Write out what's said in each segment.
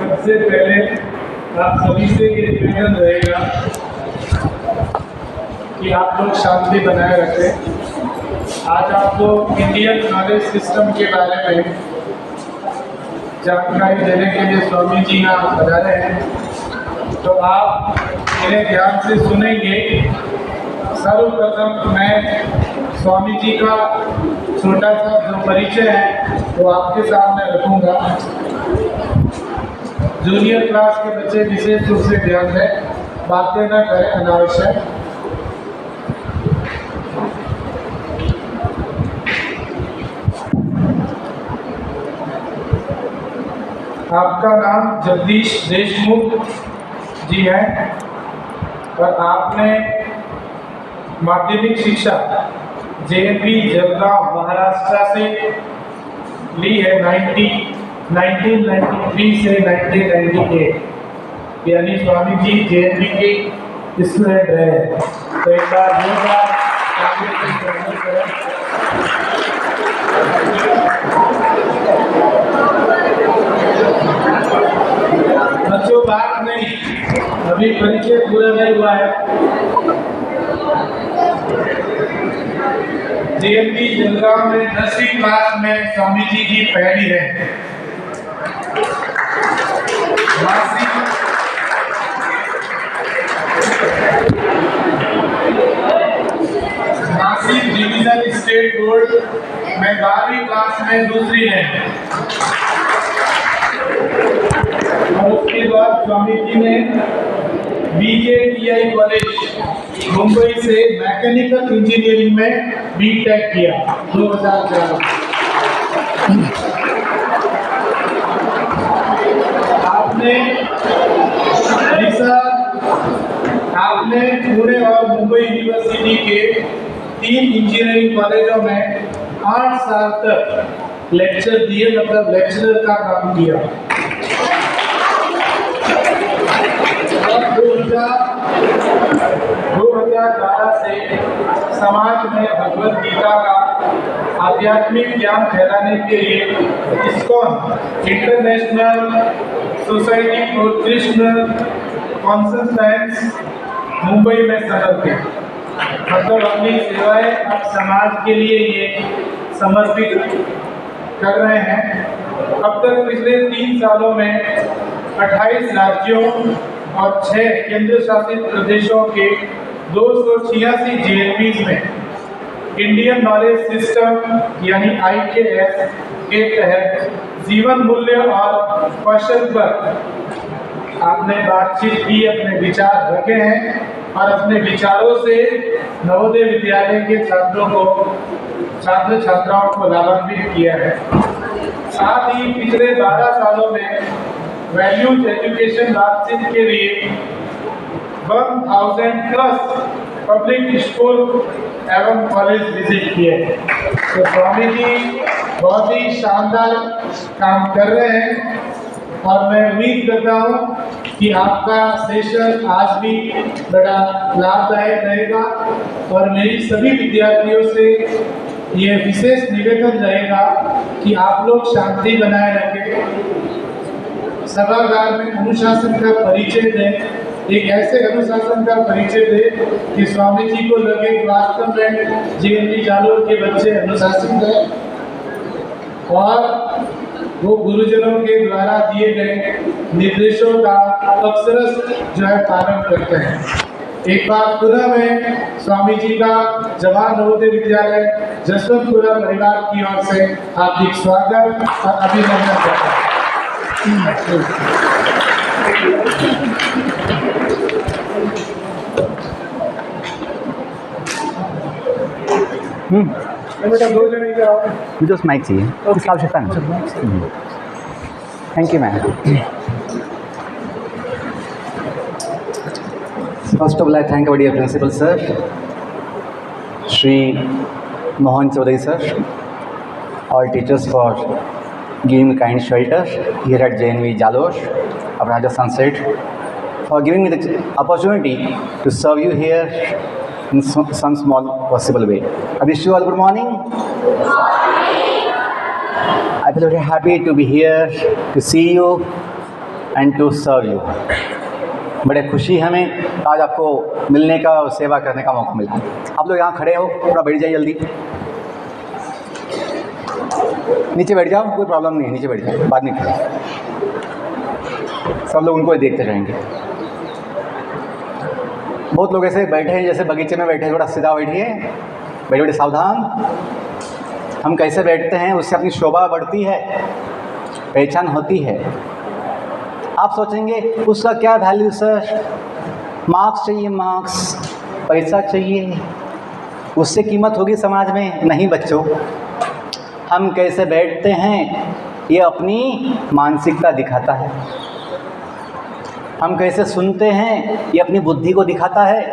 सबसे पहले आप सभी से ये निवेदन रहेगा कि आप लोग शांति बनाए रखें। आज आपको इंडियन नॉलेज सिस्टम के बारे में जानकारी देने के लिए स्वामी जी यहाँ पधारे हैं, तो आप इन्हें ध्यान से सुनेंगे। सर्वप्रथम मैं स्वामी जी का छोटा सा जो परिचय है वो आपके सामने रखूँगा। जूनियर क्लास के बच्चे विशेष रूप से ध्यान दें, बातें न करें अनावश्यक। आपका नाम जगदीश देशमुख जी है और आपने माध्यमिक शिक्षा JNV जलगांव महाराष्ट्र से ली है 1993 से 1998, यानी स्वामी जी JNV के स्टूडेंट रहे। तो एक बार बच्चों बात नहीं, अभी परिचय पूरा नहीं हुआ है। JNV जलगांव में 10वीं क्लास में स्वामी जी की पहली है। नासिक डिवीजन स्टेट बोर्ड में 12वीं क्लास में दूसरी है। और उसके बाद स्वामी जी ने BJTI कॉलेज मुंबई से मैकेनिकल इंजीनियरिंग में BTech किया 2004। आपने पुणे और मुंबई यूनिवर्सिटी के 3 इंजीनियरिंग कॉलेजों में 8 साल तक लेक्चर दिए, मतलब लेक्चरर का काम किया। और 2012 से समाज में भगवद गीता का आध्यात्मिक ज्ञान फैलाने के लिए ISKCON international society for Krishna consciousness Mumbai में समर्पित, मतलब अपनी सेवाएं अब समाज के लिए ये समर्पित कर रहे हैं। अब तक पिछले 3 सालों में 28 राज्यों और 6 केंद्र शासित प्रदेशों के 286 JNVs में इंडियन नॉलेज सिस्टम यानी IKS के तहत जीवन मूल्य और कौशल पर आपने बातचीत की, अपने विचार रखे हैं और अपने विचारों से नवोदय विद्यालय के छात्र छात्राओं को लाभान्वित किया है। साथ ही पिछले 12 सालों में वैल्यूज एजुकेशन बातचीत के लिए 1000+ पब्लिक स्कूल एवं कॉलेज विजिट किए। तो स्वामी जी बहुत ही शानदार काम कर रहे हैं और मैं उम्मीद करता हूँ कि आपका सेशन आज भी बड़ा लाभदायक रहेगा। और मेरी सभी विद्यार्थियों से ये विशेष निवेदन रहेगा कि आप लोग शांति बनाए रखें, सभागार में अनुशासन का परिचय दें, एक ऐसे अनुशासन का परिचय दें कि स्वामी जी को लगे कि वास्तव में JNV जालोर के बच्चे अनुशासित हैं और वो गुरुजनों के द्वारा दिए गए निर्देशों का अक्षरशः जो है पालन करते हैं। एक बार पुनः मैं स्वामी जी का जवाहर नवोदय विद्यालय जसवंतपुरा परिवार की ओर से हार्दिक स्वागत और अभिनंदन करता हूँ। just mic चाहिए, इसका आवश्यकता नहीं। Thank you ma'am. First of all, I thank our dear principal sir, Shri Mohan Chaudhary sir, all teachers for giving me kind shelter here at JNV Jalor of Rajasthan State, for giving me the opportunity to serve you here in some small possible way. I wish you all good morning. I feel very happy to be here to see you and to serve you. बड़े खुशी हमें आज आपको मिलने का और सेवा करने का मौका मिला। आप लोग यहाँ खड़े हो, थोड़ा बैठ जाइए जल्दी। नीचे बैठ जाओ, कोई प्रॉब्लम नहीं है, नीचे बैठ जाओ, बाद में खड़े। सब लोग उनको ही देखते रहेंगे। बहुत लोग ऐसे बैठे हैं जैसे बगीचे में बैठे, थोड़ा सीधा बैठिए, बैठे बैठे सावधान। हम कैसे बैठते हैं उससे अपनी शोभा बढ़ती है, पहचान होती है। आप सोचेंगे उसका क्या वैल्यू सर, मार्क्स चाहिए, मार्क्स, पैसा चाहिए, उससे कीमत होगी समाज में? नहीं बच्चों, हम कैसे बैठते हैं ये अपनी मानसिकता दिखाता है। हम कैसे सुनते हैं ये अपनी बुद्धि को दिखाता है।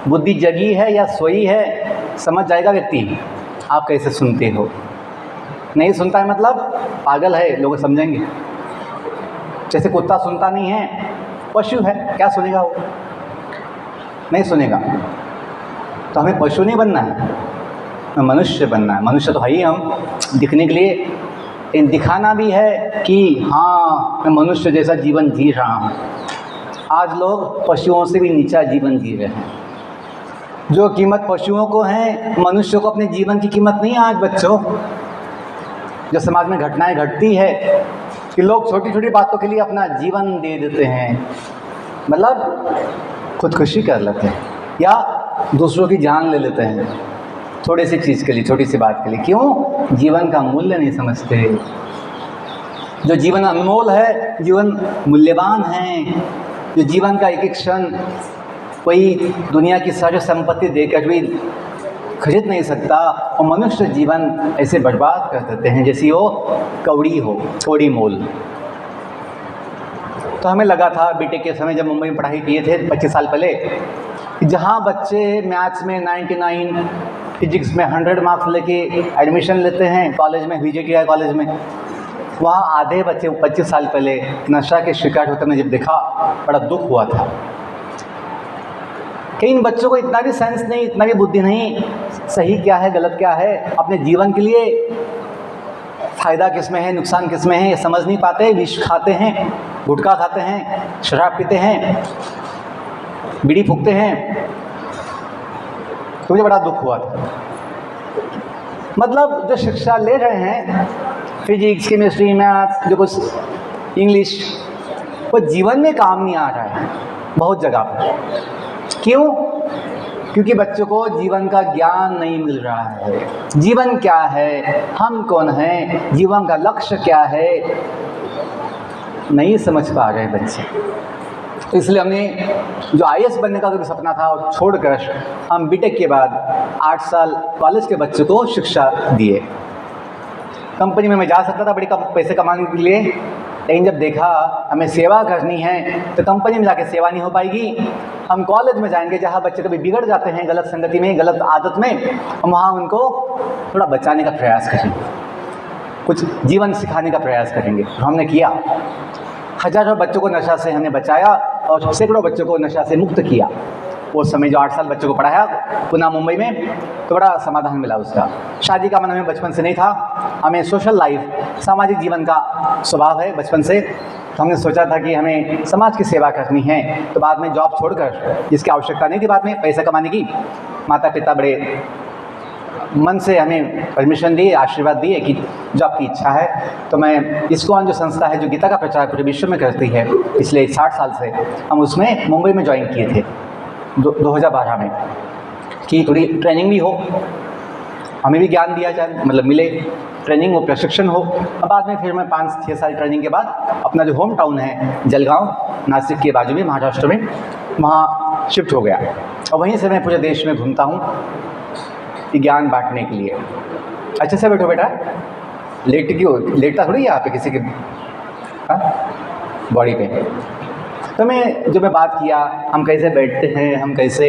बुद्धि जगी है या सोई है समझ जाएगा व्यक्ति। आप कैसे सुनते हो, नहीं सुनता है मतलब पागल है, लोग समझेंगे। जैसे कुत्ता सुनता नहीं है, पशु है, क्या सुनेगा वो? नहीं सुनेगा। तो हमें पशु नहीं बनना है, हमें मनुष्य बनना है। मनुष्य तो है ही हम, दिखने के लिए, लेकिन दिखाना भी है कि हाँ मैं मनुष्य जैसा जीवन जी रहा हूँ। आज लोग पशुओं से भी नीचा जीवन जी रहे हैं। जो कीमत पशुओं को है, मनुष्यों को अपने जीवन की कीमत नहीं है। आज बच्चों, जो समाज में घटनाएं घटती है कि लोग छोटी छोटी बातों के लिए अपना जीवन दे देते हैं, मतलब खुदकुशी कर लेते हैं या दूसरों की जान ले लेते हैं थोड़ी सी चीज़ के लिए, छोटी सी बात के लिए। क्यों? जीवन का मूल्य नहीं समझते। जो जीवन अनमोल है, जीवन मूल्यवान है, जो जीवन का एक एक क्षण कोई दुनिया की सारी संपत्ति देकर भी खरीद नहीं सकता, और मनुष्य जीवन ऐसे बर्बाद कर देते हैं जैसी वो कौड़ी हो, कौड़ी मोल। तो हमें लगा था बीटेक के समय जब मुंबई में पढ़ाई किए थे 25 साल पहले, जहाँ बच्चे मैथ्स में 99, फिजिक्स में 100 मार्क्स लेके एडमिशन लेते हैं कॉलेज में, VJTI कॉलेज में, वहाँ आधे बच्चे 25 साल पहले नशा के शिकार होते मैंने जब देखा, बड़ा दुख हुआ था कि इन बच्चों को इतना भी सेंस नहीं, इतना भी बुद्धि नहीं, सही क्या है गलत क्या है, अपने जीवन के लिए फ़ायदा किस में है, नुकसान किस में है, ये समझ नहीं पाते। विष खाते हैं, गुटखा खाते हैं, शराब पीते हैं, बीड़ी फूकते हैं। तो मुझे बड़ा दुख हुआ था। मतलब जो शिक्षा ले रहे हैं, फिजिक्स, केमिस्ट्री, मैथ्स, जो कुछ इंग्लिश, वो जीवन में काम नहीं आ रहा है बहुत जगह पर। क्यों? क्योंकि बच्चों को जीवन का ज्ञान नहीं मिल रहा है। जीवन क्या है, हम कौन हैं, जीवन का लक्ष्य क्या है, नहीं समझ पा रहे बच्चे। तो इसलिए हमने जो IAS बनने का जो सपना था वो छोड़कर हम बीटेक के बाद 8 साल कॉलेज के बच्चों को शिक्षा दिए। कंपनी में मैं जा सकता था बड़े पैसे कमाने के लिए, लेकिन जब देखा हमें सेवा करनी है तो कंपनी में जाके सेवा नहीं हो पाएगी। हम कॉलेज में जाएंगे जहाँ बच्चे कभी बिगड़ जाते हैं गलत संगति में, गलत आदत में, हम वहाँ उनको थोड़ा बचाने का प्रयास करेंगे, कुछ जीवन सिखाने का प्रयास करेंगे। तो हमने किया, हज़ारों बच्चों को नशा से हमने बचाया और सैकड़ों बच्चों को नशा से मुक्त किया। वो समय जो 8 साल बच्चों को पढ़ाया पुणे मुंबई में, तो बड़ा समाधान मिला उसका। शादी का मन हमें बचपन से नहीं था, हमें सोशल लाइफ, सामाजिक जीवन का स्वभाव है बचपन से। तो हमने सोचा था कि हमें समाज की सेवा करनी है। तो बाद में जॉब छोड़कर, जिसकी आवश्यकता नहीं थी बाद में पैसा कमाने की, माता पिता बड़े मन से हमें परमिशन दिए, आशीर्वाद दिए कि जो आपकी इच्छा है। तो मैं ISKCON जो संस्था है जो गीता का प्रचार पूरे विश्व में करती है पिछले 60 साल से, हम उसमें मुंबई में ज्वाइन किए थे 2012 में, कि थोड़ी ट्रेनिंग भी हो, हमें भी ज्ञान दिया जाए, मतलब मिले, ट्रेनिंग हो, प्रशिक्षण हो। अब बाद में फिर मैं 5-6 साल ट्रेनिंग के बाद अपना जो होम टाउन है जलगांव, नासिक के बाजू में, महाराष्ट्र में, वहाँ शिफ्ट हो गया। और वहीं से मैं पूरे देश में घूमता हूँ ज्ञान बांटने के लिए। अच्छे से बैठो बेटा, लेट क्यों, लेटता थोड़ी यहाँ पे किसी के बॉडी पे। तो मैं बात किया, हम कैसे बैठते हैं, हम कैसे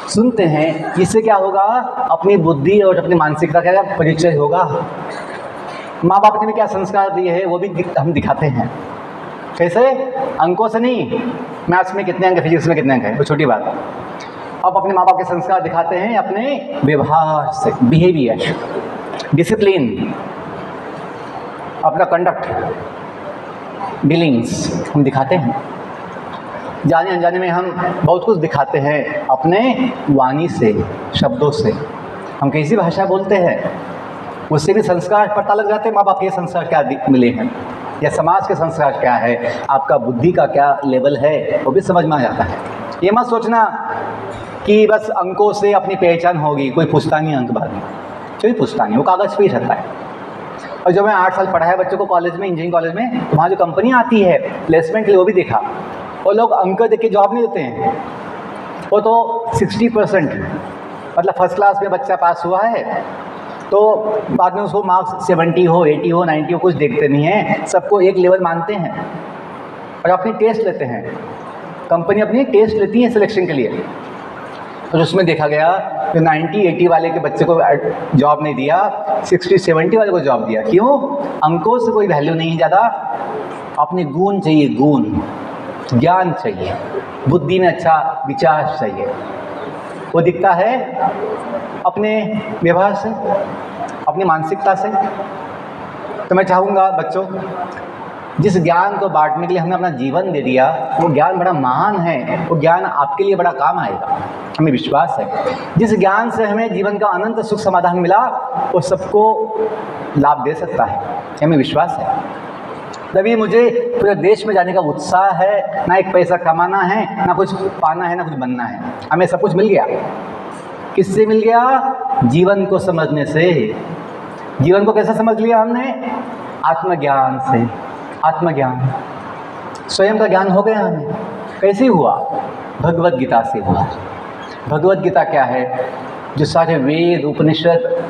सुनते हैं, इससे क्या होगा, अपनी बुद्धि और अपनी मानसिकता का परिचय होगा। माँ बाप ने भी क्या संस्कार दिए हैं वो भी हम दिखाते हैं। कैसे? अंकों से नहीं, मैथ्स में कितने अंक, फिजिक्स में कितने अंक है, वो छोटी बात। अब अपने माँ बाप के संस्कार दिखाते हैं अपने व्यवहार से, बिहेवियर, डिसिप्लिन, अपना कंडक्ट, डीलिंग्स हम दिखाते हैं। जाने अनजाने में हम बहुत कुछ दिखाते हैं अपने वाणी से, शब्दों से। हम कैसी भाषा बोलते हैं उससे भी संस्कार पता लग जाते हैं। माँ बाप के संस्कार क्या मिले हैं या समाज के संस्कार क्या है, आपका बुद्धि का क्या लेवल है, वो भी समझ में आ जाता है। ये मत सोचना कि बस अंकों से अपनी पहचान होगी, कोई पूछता नहीं अंक बाद में, कोई पूछता नहीं, वो कागज़ पे ही रहता है। और जब मैं 8 साल पढ़ाया बच्चों को कॉलेज में, इंजीनियरिंग कॉलेज में, तो वहाँ जो कंपनी आती है प्लेसमेंट के लिए, वो भी देखा, वो लोग अंक देख के जॉब नहीं देते हैं। वो तो 60%, मतलब फर्स्ट क्लास में बच्चा पास हुआ है तो बाद में उसको मार्क्स 70 हो, 80 हो, 90 हो, कुछ देखते नहीं हैं, सबको एक लेवल मानते हैं और अपनी टेस्ट लेते हैं। कंपनी अपनी टेस्ट लेती है सिलेक्शन के लिए, और उसमें देखा गया कि 90-80 वाले के बच्चे को जॉब नहीं दिया, 60-70 वाले को जॉब दिया। क्यों? अंकों से कोई वैल्यू नहीं है ज़्यादा, अपने गुण चाहिए, गुण, ज्ञान चाहिए, बुद्धि में अच्छा विचार चाहिए। वो दिखता है अपने व्यवहार से, अपनी मानसिकता से। तो मैं चाहूँगा बच्चों, जिस ज्ञान को बांटने के लिए हमने अपना जीवन दे दिया, वो ज्ञान बड़ा महान है, वो ज्ञान आपके लिए बड़ा काम आएगा, हमें विश्वास है। जिस ज्ञान से हमें जीवन का अनंत सुख समाधान मिला, वो सबको लाभ दे सकता है, हमें विश्वास है। तभी मुझे पूरे देश में जाने का उत्साह है। ना एक पैसा कमाना है, ना कुछ पाना है, ना कुछ बनना है, हमें सब कुछ मिल गया। किससे मिल गया? जीवन को समझने से। जीवन को कैसे समझ लिया हमने? आत्मज्ञान से। आत्मज्ञान, स्वयं का ज्ञान हो गया हमें। कैसे हुआ? भगवत गीता से हुआ। भगवत गीता क्या है? जो सारे वेद उपनिषद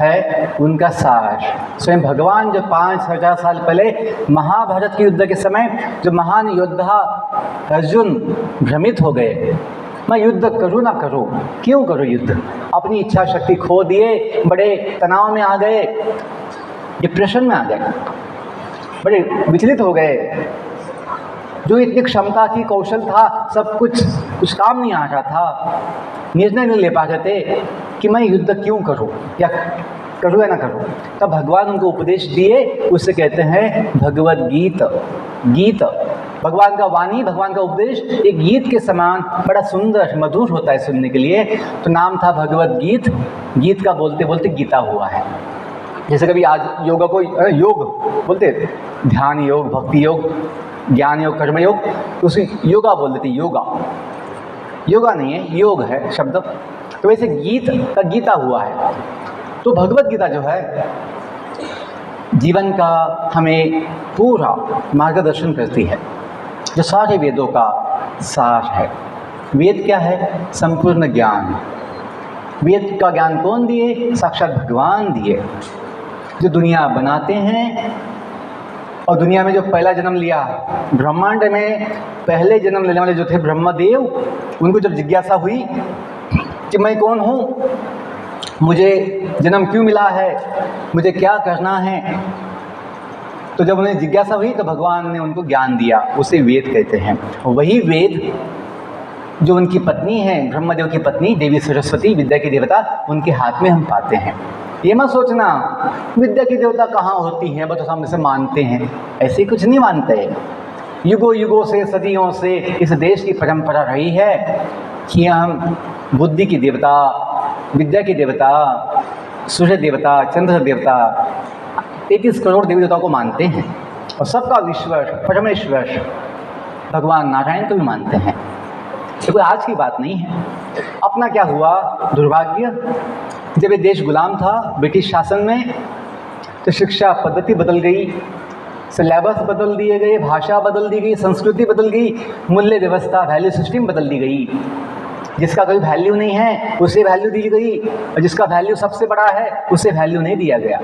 है उनका सार। स्वयं भगवान जो 5000 साल पहले महाभारत के युद्ध के समय जो महान योद्धा अर्जुन भ्रमित हो गए, मैं युद्ध करूँ ना करूँ, क्यों करूँ युद्ध, अपनी इच्छा शक्ति खो दिए, बड़े तनाव में आ गए, डिप्रेशन में आ गए, बड़े विचलित हो गए। जो इतनी क्षमता थी, कौशल था, सब कुछ काम नहीं आ रहा था, निर्णय नहीं ले पा रहे थे कि मैं युद्ध क्यों करूं, या करूं या ना करूं। तब भगवान उनको उपदेश दिए, उसे कहते हैं भगवत गीत। गीत, भगवान का वाणी, भगवान का उपदेश एक गीत के समान बड़ा सुंदर मधुर होता है सुनने के लिए, तो नाम था भगवत गीत। गीत का बोलते बोलते गीता हुआ है। जैसे कभी आज योगा को योग बोलते, ध्यान योग, भक्ति योग, ज्ञान योग, कर्म योग, तो उसे योगा बोल देते। योगा, योगा नहीं है, योग है शब्द। तो वैसे गीत का गीता हुआ है। तो भगवत गीता जो है जीवन का हमें पूरा मार्गदर्शन करती है, जो सारे वेदों का सार है। वेद क्या है? संपूर्ण ज्ञान। वेद का ज्ञान कौन दिए? साक्षात भगवान दिए, जो दुनिया बनाते हैं। और दुनिया में जो पहला जन्म लिया, ब्रह्मांड में पहले जन्म लेने वाले जो थे ब्रह्मदेव, उनको जब जिज्ञासा हुई कि मैं कौन हूँ, मुझे जन्म क्यों मिला है, मुझे क्या करना है, तो जब उन्हें जिज्ञासा हुई तो भगवान ने उनको ज्ञान दिया, उसे वेद कहते हैं। वही वेद जो उनकी पत्नी है, ब्रह्मदेव की पत्नी देवी सरस्वती, विद्या की देवता, उनके हाथ में हम पाते हैं। ये मत सोचना विद्या की देवता कहाँ होती हैं, बस हम इसे मानते हैं, ऐसे कुछ नहीं मानते। युगों युगों से, सदियों से इस देश की परंपरा रही है कि हम बुद्धि की देवता, विद्या की देवता, सूर्य देवता, चंद्र देवता, 33 करोड़ देवी देवताओं को मानते हैं। और सबका ईश्वर परमेश्वर भगवान नारायण को भी मानते हैं। ये कोई आज की बात नहीं है। अपना क्या हुआ दुर्भाग्य, जब ये देश गुलाम था ब्रिटिश शासन में, तो शिक्षा पद्धति बदल गई, सिलेबस बदल दिए गए, भाषा बदल दी गई, संस्कृति बदल गई, मूल्य व्यवस्था, वैल्यू सिस्टम बदल दी गई। जिसका कोई वैल्यू नहीं है उसे वैल्यू दी गई, और जिसका वैल्यू सबसे बड़ा है उसे वैल्यू नहीं दिया गया।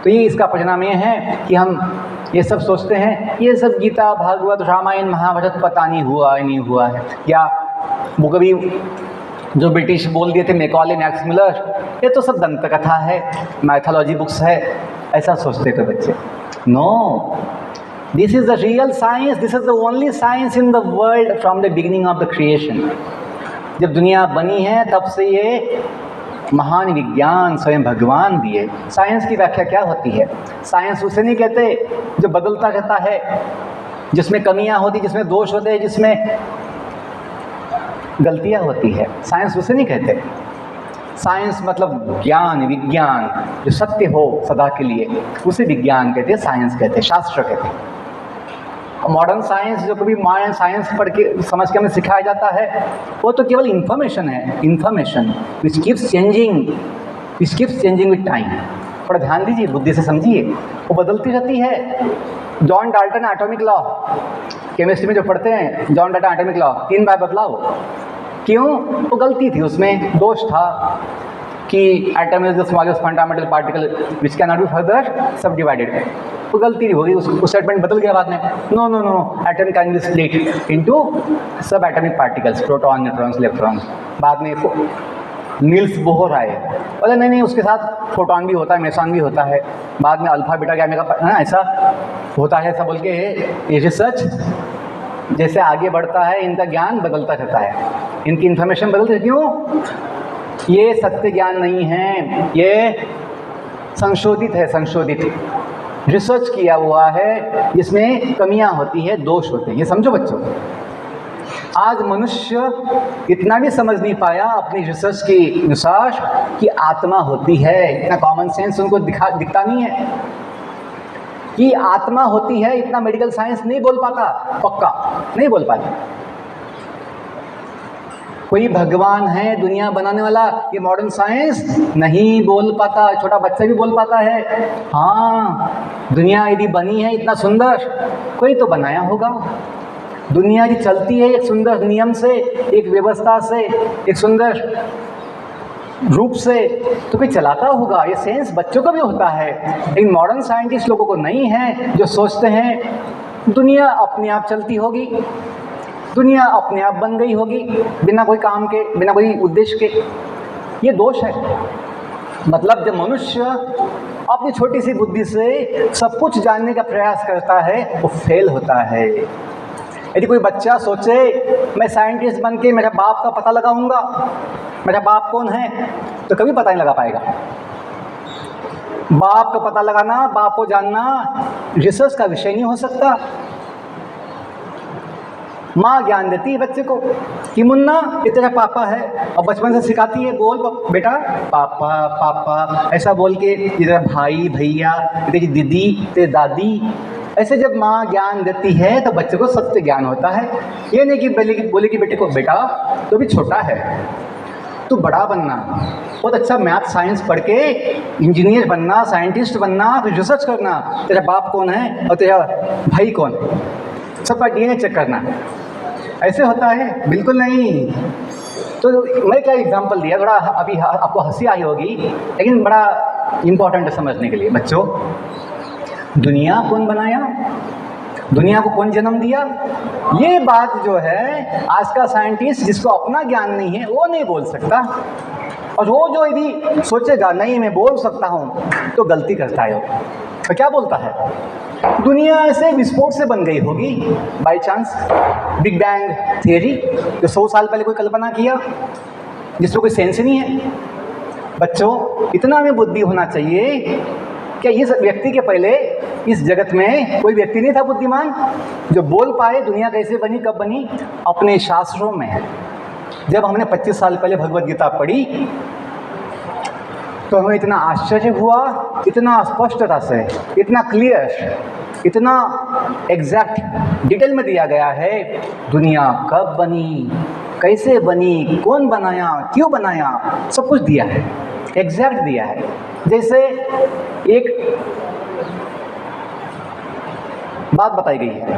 तो ये इसका परिणाम ये है कि हम ये सब सोचते हैं ये सब गीता, भागवत, रामायण, महाभारत पता नहीं हुआ है, नहीं हुआ है, या वो कभी जो ब्रिटिश बोल दिए थे मैकॉले, मैक्स मिलर, ये तो सब दंत कथा है, माइथोलॉजी बुक्स है, ऐसा सोचते थे बच्चे। No, this is the real science, this is the only science in the world from the beginning of the creation. जब दुनिया बनी है तब से ये महान विज्ञान स्वयं भगवान दिए। साइंस की व्याख्या क्या होती है? साइंस उसे नहीं कहते जो बदलता रहता है, जिसमें कमियां होती, जिसमें दोष होते हैं, जिसमें गलतियां होती है। साइंस उसे नहीं कहते। साइंस मतलब ज्ञान, विज्ञान, जो सत्य हो सदा के लिए, उसे विज्ञान कहते हैं, साइंस कहते हैं, शास्त्र कहते हैं। मॉडर्न साइंस जो कभी मॉडर्न साइंस पढ़ के समझ के हमें सिखाया जाता है, वो तो केवल इन्फॉर्मेशन है, information which keeps changing with time. थोड़ा ध्यान दीजिए, बुद्धि से समझिए, वो बदलती रहती है। John Dalton atomic law, chemistry में जो पढ़ते हैं, जॉन डाल्टन एटॉमिक लॉ 3 बार बदला वो। क्यों? वो गलती थी, उसमें दोष था कि atom is the smallest fundamental particle which can not be further सब डिवाइडेड। वो गलती हो गई, उस स्टेटमेंट बदल गया बाद में। No atom can be split into subatomic particles, proton, neutrons, electrons. बाद में नील्स बोहर आए, बोले नहीं उसके साथ प्रोटॉन भी होता है, मेसॉन भी होता है। बाद में अल्फा बीटा गैमा ऐसा होता है, ऐसा बोल के ये रिसर्च जैसे आगे बढ़ता है, इनका ज्ञान बदलता रहता है, इनकी इन्फॉर्मेशन बदलती है। क्यों? ये सत्य ज्ञान नहीं है, ये संशोधित है, संशोधित रिसर्च किया हुआ है, जिसमें कमियां होती है, दोष होते हैं। ये समझो बच्चों, आज मनुष्य इतना भी समझ नहीं पाया अपनी रिसर्च के अनुसार कि आत्मा होती है। इतना कॉमन सेंस उनको दिखता नहीं है कि आत्मा होती है। इतना मेडिकल साइंस नहीं बोल पाता, पक्का नहीं बोल पाता। कोई भगवान है दुनिया बनाने वाला, ये मॉडर्न साइंस नहीं बोल पाता। छोटा बच्चा भी बोल पाता है, हाँ दुनिया यदि बनी है इतना सुंदर, कोई तो बनाया होगा। दुनिया यदि चलती है एक सुंदर नियम से, एक व्यवस्था से, एक सुंदर रूप से, तो कोई चलाता होगा। ये सेंस बच्चों को भी होता है, लेकिन मॉडर्न साइंटिस्ट लोगों को नहीं है, जो सोचते हैं दुनिया अपने आप चलती होगी, दुनिया अपने आप बन गई होगी, बिना कोई काम के, बिना कोई उद्देश्य के। ये दोष है। मतलब जब मनुष्य अपनी छोटी सी बुद्धि से सब कुछ जानने का प्रयास करता है, वो फेल होता है। यदि कोई बच्चा सोचे मैं साइंटिस्ट बन के मेरे बाप का पता लगाऊंगा, मेरा बाप कौन है, तो कभी पता नहीं लगा पाएगा। बाप का पता लगाना, बाप को जानना रिसर्च का विषय नहीं हो सकता। माँ ज्ञान देती है बच्चे को कि मुन्ना ये तेरा पापा है, और बचपन से सिखाती है बोल बेटा पापा पापा, ऐसा बोल के ये तेरा भाई भैया, तेरी दीदी, तेरी दादी। ऐसे जब माँ ज्ञान देती है तो बच्चे को सत्य ज्ञान होता है। ये नहीं कि बोले कि बेटे को बेटा तो भी छोटा है, तू बड़ा बनना, बहुत अच्छा मैथ साइंस पढ़ के इंजीनियर बनना, साइंटिस्ट बनना, फिर रिसर्च करना, तेरा बाप कौन है और तेरा भाई कौन, सबका डीएनए चेक करना। ऐसे होता है? बिल्कुल नहीं। तो मैं क्या एग्जांपल दिया, थोड़ा अभी आपको हंसी आई होगी, लेकिन बड़ा इम्पोर्टेंट है समझने के लिए। बच्चों, दुनिया कौन बनाया, दुनिया को कौन जन्म दिया, ये बात जो है आज का साइंटिस्ट जिसको अपना ज्ञान नहीं है वो नहीं बोल सकता। और वो जो यदि सोचेगा नहीं मैं बोल सकता हूँ, तो गलती करता है। तो क्या बोलता है, दुनिया ऐसे विस्फोट से बन गई होगी by chance, big bang theory, जो 100 साल पहले कोई कल्पना किया, जिसको कोई सेंस ही नहीं है। बच्चों, इतना हमें बुद्धि होना चाहिए। क्या इस व्यक्ति के पहले इस जगत में कोई व्यक्ति नहीं था बुद्धिमान जो बोल पाए दुनिया कैसे बनी, कब बनी? अपने शास्त्रों में जब हमने 25 साल पहले भगवद गीता पढ़ी तो हमें इतना आश्चर्य हुआ, इतना स्पष्टता से, इतना क्लियर, इतना एग्जैक्ट डिटेल में दिया गया है दुनिया कब बनी, कैसे बनी, कौन बनाया, क्यों बनाया, सब कुछ दिया है, एग्जैक्ट दिया है। जैसे एक बात बताई गई है,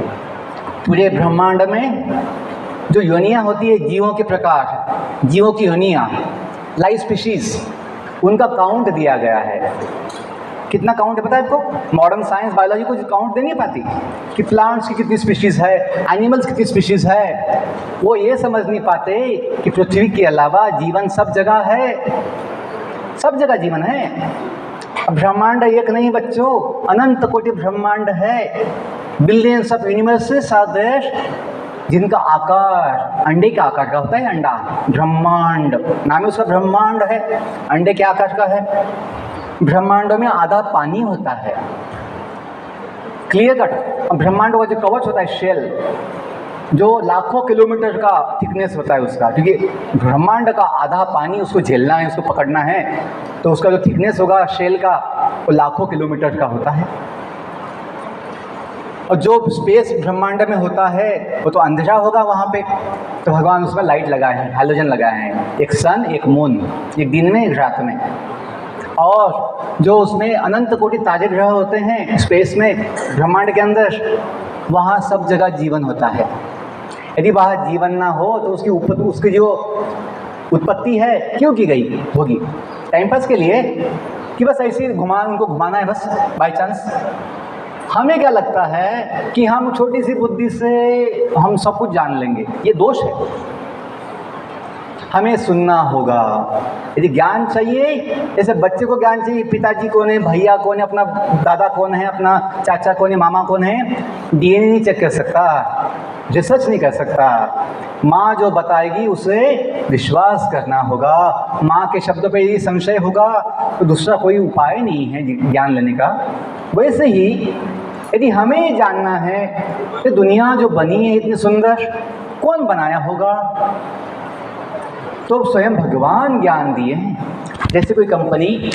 पूरे ब्रह्मांड में जो योनियाँ होती है, जीवों के प्रकार, जीवों की योनियाँ, लाइफ स्पीशीज, उनका काउंट दिया गया है। कितना काउंट है पता है आपको? मॉडर्न साइंस बायोलॉजी को काउंट दे नहीं पाती कि प्लांट्स की कितनी स्पीशीज़ है, एनिमल्स की कितनी स्पीशीज़ है। वो ये समझ नहीं पाते कि पृथ्वी के अलावा जीवन सब जगह है, सब जगह जीवन है। ब्रह्मांड एक नहीं बच्चों, अनंत कोटि ब्रह्मांड है। Billions of universes are there, जिनका आकार अंडे के आकार का होता है। अंडा, ब्रह्मांड, नाम उसका ब्रह्मांड है। अंडे के आकार का है। ब्रह्मांडों में आधा पानी होता है, क्लियर कट। ब्रह्मांड का जो कवच होता है, शेल, जो लाखों किलोमीटर का थिकनेस होता है उसका, क्योंकि ब्रह्मांड का आधा पानी उसको झेलना है, उसको पकड़ना है, तो उसका जो थिकनेस होगा शेल का, वो लाखों किलोमीटर का होता है। और जो स्पेस ब्रह्मांड में होता है वो तो अंधेरा होगा वहाँ पे, तो भगवान उसमें लाइट लगाए हैं, हैलोजन लगाए हैं, एक सन, एक मून, एक दिन में एक रात में। और जो उसमें अनंत कोटि तारे ग्रह होते हैं स्पेस में, ब्रह्मांड के अंदर, वहाँ सब जगह जीवन होता है। यदि वहाँ जीवन ना हो तो उसकी जो उत्पत्ति है क्यों की गई होगी? टाइम पास के लिए, कि बस ऐसे उनको घुमाना है बस बाय चांस। हमें क्या लगता है कि हम छोटी सी बुद्धि से हम सब कुछ जान लेंगे, ये दोष है। हमें सुनना होगा। यदि ज्ञान चाहिए, जैसे बच्चे को ज्ञान चाहिए, पिताजी कौन है, भैया कौन है, अपना दादा कौन है, अपना चाचा कौन है, मामा कौन है, डीएनए नहीं चेक कर सकता, रिसर्च नहीं कर सकता। माँ जो बताएगी उसे विश्वास करना होगा। माँ के शब्दों पे यदि संशय होगा तो दूसरा कोई उपाय नहीं है ज्ञान लेने का। वैसे ही यदि हमें जानना है कि दुनिया जो बनी है इतनी सुंदर, कौन बनाया होगा, तो स्वयं भगवान ज्ञान दिए हैं। जैसे कोई कंपनी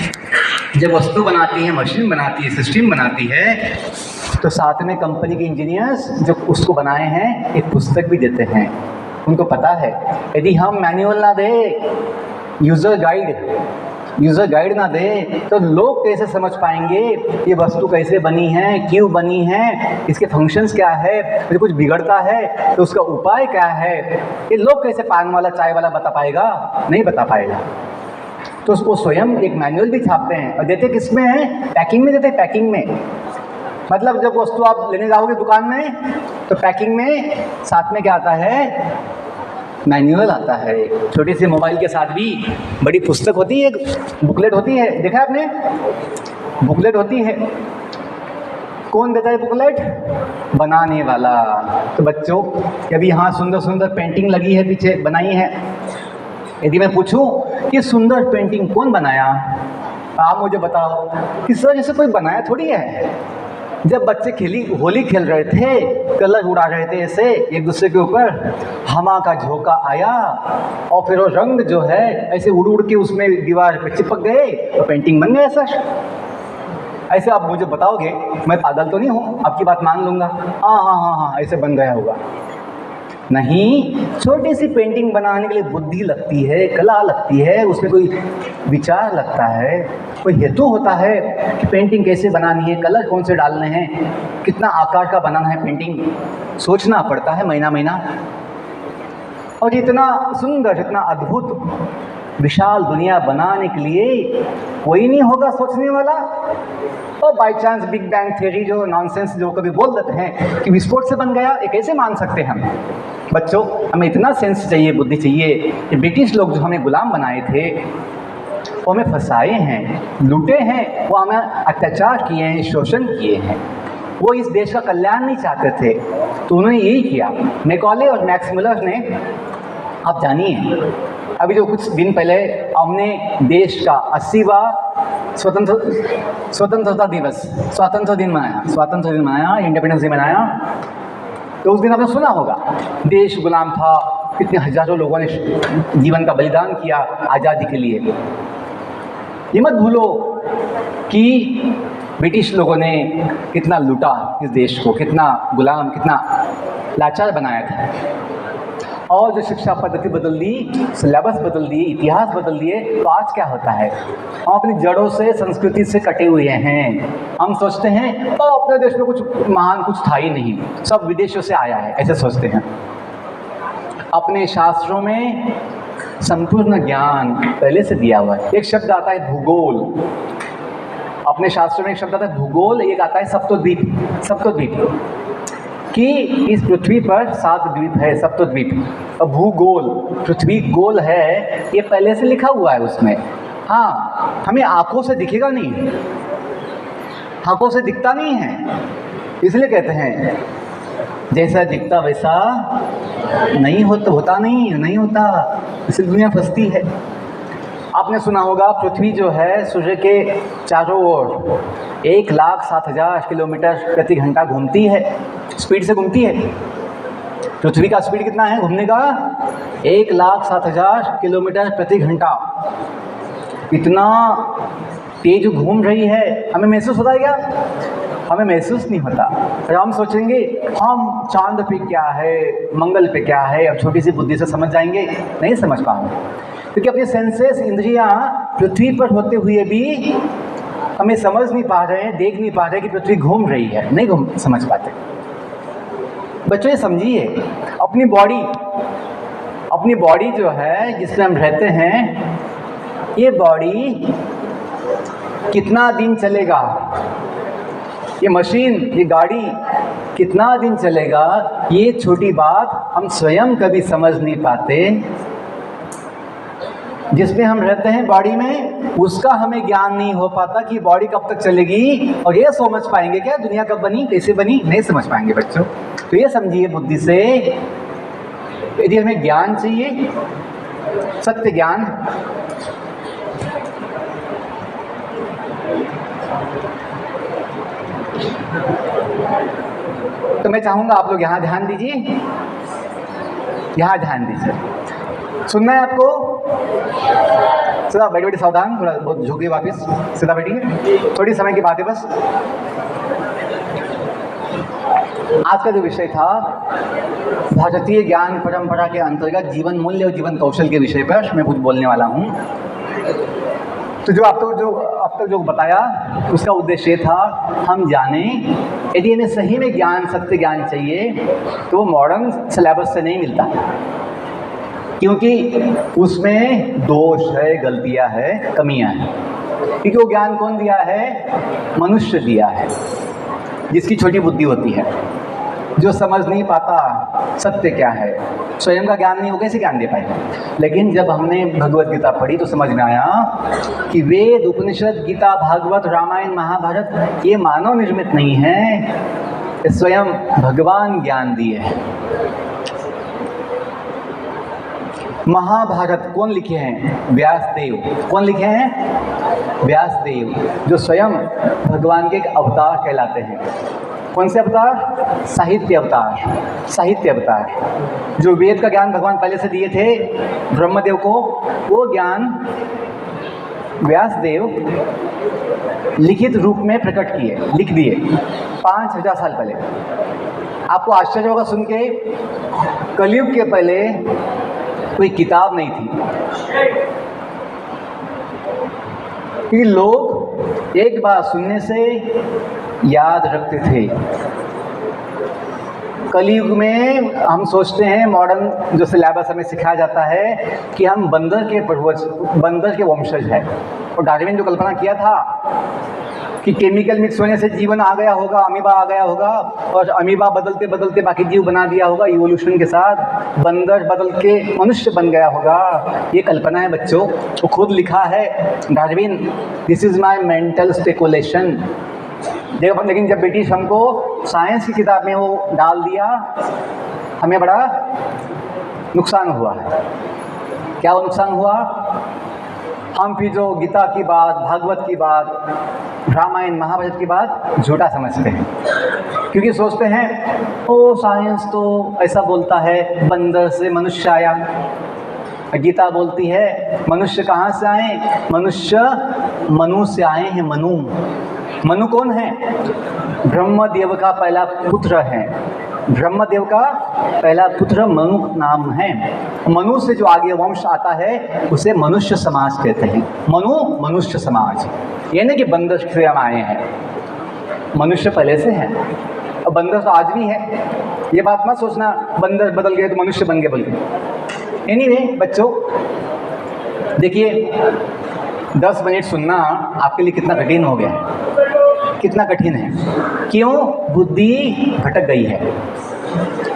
जब वस्तु बनाती है, मशीन बनाती है, सिस्टम बनाती है, तो साथ में कंपनी के इंजीनियर्स जो उसको बनाए हैं एक पुस्तक भी देते हैं। उनको पता है यदि हम मैनुअल ना दे, यूज़र गाइड ना दे, तो लोग कैसे समझ पाएंगे ये वस्तु कैसे बनी है, क्यों बनी है, इसके फंक्शंस क्या है, यदि कुछ बिगड़ता है तो उसका उपाय क्या है, ये लोग कैसे पान वाला चाय वाला बता पाएगा? नहीं बता पाएगा। तो उसको स्वयं एक मैनुअल भी छापते हैं और देते किस में है? पैकिंग में देते हैं। पैकिंग में मतलब जब वस्तु आप लेने जाओगे दुकान में तो पैकिंग में साथ में क्या आता है? मैनुअल आता है। छोटी सी मोबाइल के साथ भी बड़ी पुस्तक होती है, एक बुकलेट होती है, देखा आपने? बुकलेट होती है। कौन देता है बुकलेट? बनाने वाला। तो बच्चों, अभी यहाँ सुंदर सुंदर पेंटिंग लगी है, पीछे बनाई है। यदि मैं पूछूं कि सुंदर पेंटिंग कौन बनाया, आप मुझे बताओ कि सर जैसे कोई बनाया थोड़ी है। जब बच्चे होली खेल रहे थे, कलर उड़ा रहे थे ऐसे एक दूसरे के ऊपर, हवा का झोंका आया और फिर वो रंग जो है ऐसे उड़ उड़ के उसमें दीवार पे चिपक गए तो पेंटिंग बन गया सर। ऐसे आप मुझे बताओगे, मैं पागल तो नहीं हूँ, आपकी बात मान लूँगा, हाँ ऐसे बन गया होगा। नहीं, छोटी सी पेंटिंग बनाने के लिए बुद्धि लगती है, कला लगती है, उसमें कोई विचार लगता है, कोई हेतु होता है कि पेंटिंग कैसे बनानी है, कलर कौन से डालने हैं, कितना आकार का बनाना है पेंटिंग, सोचना पड़ता है महीना महीना। और इतना सुंदर, इतना अद्भुत विशाल दुनिया बनाने के लिए कोई नहीं होगा सोचने वाला। और by chance big bang theory जो नॉनसेंस जो कभी बोल देते हैं कि विस्फोट से बन गया, ये कैसे मान सकते हैं हम? बच्चों, हमें इतना सेंस चाहिए, बुद्धि चाहिए कि ब्रिटिश लोग जो हमें गुलाम बनाए थे, वो हमें फंसाए हैं, लूटे हैं, वो हमें अत्याचार किए हैं, शोषण किए हैं। वो इस देश का कल्याण नहीं चाहते थे, तो उन्होंने यही किया। मैकॉले और मैक्स मुलर ने, आप जानिए, अभी जो कुछ दिन पहले हमने देश का 80वां स्वतंत्रता दिवस, स्वातंत्र दिन मनाया, इंडिपेंडेंस डे मनाया। तो उस दिन आपने सुना होगा, देश गुलाम था, कितने हजारों लोगों ने जीवन का बलिदान किया आज़ादी के लिए। ये मत भूलो कि ब्रिटिश लोगों ने कितना लूटा इस देश को, कितना गुलाम, कितना लाचार बनाया था। और जो शिक्षा पद्धति बदल दी, सिलेबस बदल दिए, इतिहास बदल दिए, तो आज क्या होता है? हम अपनी जड़ों से, संस्कृति से कटे हुए हैं। हम सोचते हैं तो अपने देश में कुछ महान कुछ था ही नहीं, सब विदेशों से आया है, ऐसे सोचते हैं। अपने शास्त्रों में संपूर्ण ज्ञान पहले से दिया हुआ है। एक शब्द आता है भूगोल, अपने शास्त्रों में एक शब्द आता है भूगोल, एक आता है सप्तद्वीप, कि इस पृथ्वी पर 7 द्वीप है, सप्तद्वीप। और भूगोल, पृथ्वी गोल है, ये पहले से लिखा हुआ है उसमें। हाँ, हमें आंखों से दिखेगा नहीं, आंखों से दिखता नहीं है, इसलिए कहते हैं जैसा दिखता वैसा नहीं होता, नहीं होता, इसलिए दुनिया फंसती है। आपने सुना होगा पृथ्वी जो है सूर्य के चारों ओर 1,07,000 किलोमीटर प्रति घंटा घूमती है, स्पीड से घूमती है। पृथ्वी का स्पीड कितना है घूमने का? 1,07,000 किलोमीटर प्रति घंटा। इतना तेज घूम रही है, हमें महसूस होता है क्या? हमें महसूस नहीं होता। और हम सोचेंगे हम चांद पे क्या है, मंगल पे क्या है, अब छोटी सी बुद्धि से समझ जाएंगे, नहीं समझ पाएंगे, क्योंकि अपने सेंसेस इंद्रियां पृथ्वी पर होते हुए भी हमें समझ नहीं पा रहे हैं, देख नहीं पा रहे कि पृथ्वी घूम रही है, नहीं समझ पाते। बच्चों ये समझिए, अपनी बॉडी जो है जिसमें हम रहते हैं, ये बॉडी कितना दिन चलेगा, ये मशीन, ये गाड़ी कितना दिन चलेगा, ये छोटी बात हम स्वयं कभी समझ नहीं पाते। जिसमें हम रहते हैं बॉडी में, उसका हमें ज्ञान नहीं हो पाता कि बॉडी कब तक चलेगी, और ये समझ पाएंगे क्या दुनिया कब बनी, कैसे बनी, नहीं समझ पाएंगे बच्चों। तो ये समझिए बुद्धि से, यदि हमें ज्ञान चाहिए, सत्य ज्ञान, तो मैं चाहूंगा आप लोग यहाँ ध्यान दीजिए, यहाँ ध्यान दीजिए। सुनना है आपको? सीधा बैठिए, सावधान, थोड़ा बहुत झुकिए, वापस सीधा बैठिए, थोड़ी समय की बात है बस। आज का जो विषय था भारतीय ज्ञान परंपरा के अंतर्गत जीवन मूल्य और जीवन कौशल के विषय पर मैं कुछ बोलने वाला हूँ। तो जो अब तक जो बताया उसका उद्देश्य था हम जाने, यदि हमें सही में ज्ञान, सत्य ज्ञान चाहिए तो वो मॉडर्न सिलेबस से नहीं मिलता, क्योंकि उसमें दोष है, गलतियां है, कमियां हैं। क्योंकि वो ज्ञान कौन दिया है? मनुष्य दिया है, जिसकी छोटी बुद्धि होती है, जो समझ नहीं पाता सत्य क्या है, स्वयं का ज्ञान नहीं हो, कैसे ज्ञान दे पाएगा। लेकिन जब हमने भगवत गीता पढ़ी तो समझ में आया कि वेद, उपनिषद, गीता, भागवत, रामायण, महाभारत ये मानव निर्मित नहीं है, ये स्वयं भगवान ज्ञान दिए हैं। महाभारत कौन लिखे हैं? व्यासदेव। कौन लिखे हैं? व्यासदेव, जो स्वयं भगवान के एक अवतार कहलाते हैं। कौन से अवतार? साहित्य अवतार। साहित्य अवतार, जो वेद का ज्ञान भगवान पहले से दिए थे ब्रह्मदेव को, वो ज्ञान व्यासदेव लिखित रूप में प्रकट किए, लिख दिए 5000 साल पहले। आपको आश्चर्य होगा सुन के, कलयुग के पहले कोई किताब नहीं थी, कि लोग एक बार सुनने से याद रखते थे। कलयुग में हम सोचते हैं, मॉडर्न जो सिलेबस हमें सिखाया जाता है कि हम बंदर के पूर्वज, बंदर के वंशज हैं। और डार्विन जो कल्पना किया था कि केमिकल मिक्स होने से जीवन आ गया होगा, अमीबा आ गया होगा, और अमीबा बदलते बदलते बाकी जीव बना दिया होगा, इवोल्यूशन के साथ बंदर बदल के मनुष्य बन गया होगा, ये कल्पना है बच्चों। वो खुद लिखा है Darwin, this is my mental speculation. लेकिन जब ब्रिटिश हमको साइंस की किताब में वो डाल दिया, हमें बड़ा नुकसान हुआ है। क्या वो नुकसान हुआ? हम फिर जो गीता की बात, भागवत की बात, रामायण, महाभारत की बात झूठा समझते हैं, क्योंकि सोचते हैं ओ साइंस तो ऐसा बोलता है बंदर से मनुष्य आया, गीता बोलती है मनुष्य कहाँ से आए? मनुष्य मनु से आए हैं। मनु कौन है? ब्रह्मदेव का पहला पुत्र है। ब्रह्मदेव का पहला पुत्र मनु नाम है। मनु से जो आगे वंश आता है उसे मनुष्य समाज कहते हैं। मनु मनुष्य समाज, ये नहीं कि बंदर से हम आए हैं, मनुष्य पहले से है और बंदर तो आज भी है। ये बात मत सोचना बंदर बदल गए तो मनुष्य बन गए बोल के। एनीवे बच्चों, देखिए 10 मिनट सुनना आपके लिए कितना कठिन हो गया है, कितना कठिन है। क्यों? बुद्धि भटक गई है,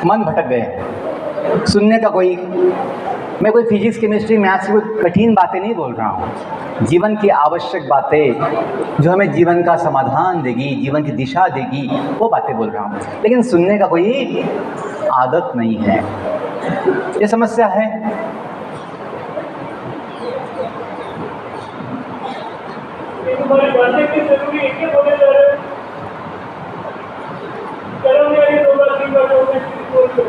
मन भटक गए, सुनने का कोई मैं कोई फिजिक्स केमिस्ट्री मैथ्स की कोई कठिन बातें नहीं बोल रहा हूँ। जीवन की आवश्यक बातें जो हमें जीवन का समाधान देगी, जीवन की दिशा देगी, वो बातें बोल रहा हूँ। लेकिन सुनने का कोई आदत नहीं है, ये समस्या है। तुम्हारी बातें की जरूरी है क्या बोले जा रहे हो? कर्म यानी दो बार तीन बार बोल दो।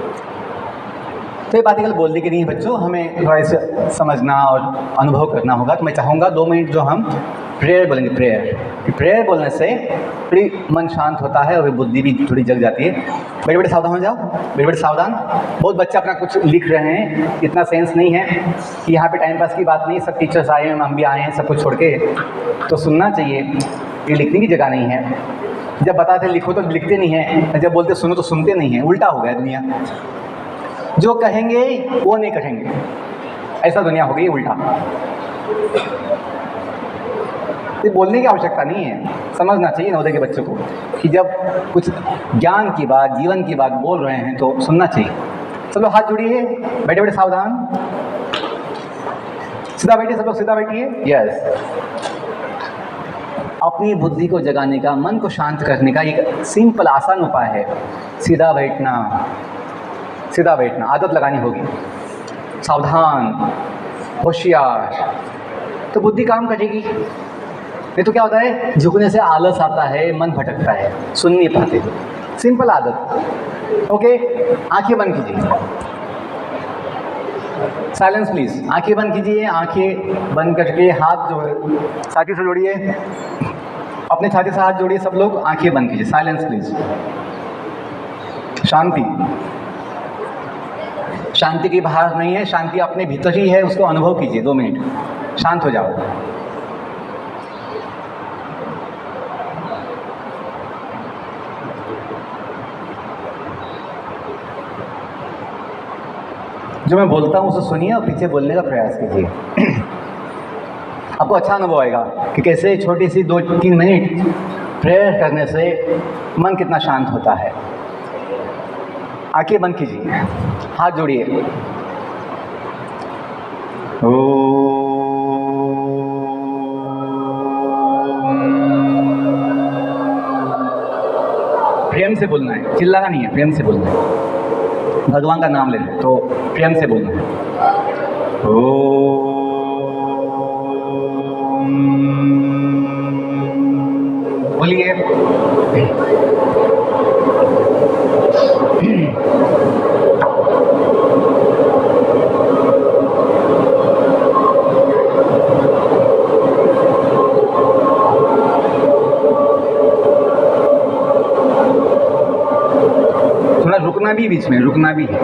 तो ये बातें कल बोलने की नहीं है बच्चों, हमें थोड़ा इसे समझना और अनुभव करना होगा। तो मैं चाहूँगा 2 मिनट जो हम प्रेयर बोलेंगे, प्रेयर बोलने से थोड़ी मन शांत होता है और बुद्धि भी थोड़ी जग जाती है। बेटे बेटे सावधान हो जाओ, बेटे बेटे सावधान। बहुत बच्चे अपना कुछ लिख रहे हैं, इतना सेंस नहीं है कि यहाँ पे टाइम पास की बात नहीं, सब टीचर्स आए हैं, हम भी आए हैं, सब कुछ छोड़ के तो सुनना चाहिए। ये लिखने की जगह नहीं है। जब बताते लिखो तो लिखते नहीं हैं, जब बोलते सुनो तो सुनते नहीं हैं। उल्टा हो गया दुनिया, जो कहेंगे वो नहीं कहेंगे, ऐसा दुनिया हो गई उल्टा। ये बोलने की आवश्यकता नहीं है, समझना चाहिए नवोदय के बच्चों को कि जब कुछ ज्ञान की बात, जीवन की बात बोल रहे हैं तो सुनना चाहिए। सब लोग हाथ जोड़िए, बैठे बैठे सावधान, सीधा बैठिए, सब लोग सीधा बैठिए। यस, अपनी बुद्धि को जगाने का, मन को शांत करने का एक सिंपल आसान उपाय है सीधा बैठना। सीधा बैठना आदत लगानी होगी। सावधान, होशियार, तो बुद्धि काम करेगी। नहीं तो क्या होता है, झुकने से आलस आता है, मन भटकता है, सुन नहीं पाते। सिंपल आदत। ओके, आंखें बंद कीजिए, साइलेंस प्लीज। आंखें बंद कीजिए, आंखें बंद करके हाथ जो है छाती से जोड़िए, अपने छाती से हाथ जोड़िए सब लोग, आंखें बंद कीजिए, साइलेंस प्लीज। शांति, शांति की बाहर नहीं है, शांति अपने भीतर ही है, उसको अनुभव कीजिए। 2 मिनट शांत हो जाओ। जो मैं बोलता हूँ उसे सुनिए और पीछे बोलने का प्रयास कीजिए। आपको अच्छा अनुभव आएगा कि कैसे छोटी सी 2-3 मिनट प्रेयर करने से मन कितना शांत होता है। आंखें बंद कीजिए, हाथ जोड़िए। प्रेम से बोलना है, चिल्लाना नहीं है, प्रेम से बोलना है। भगवान का नाम लेना तो प्रेम से बोलना है। बोलिए। थोड़ा रुकना भी, बीच में रुकना भी है।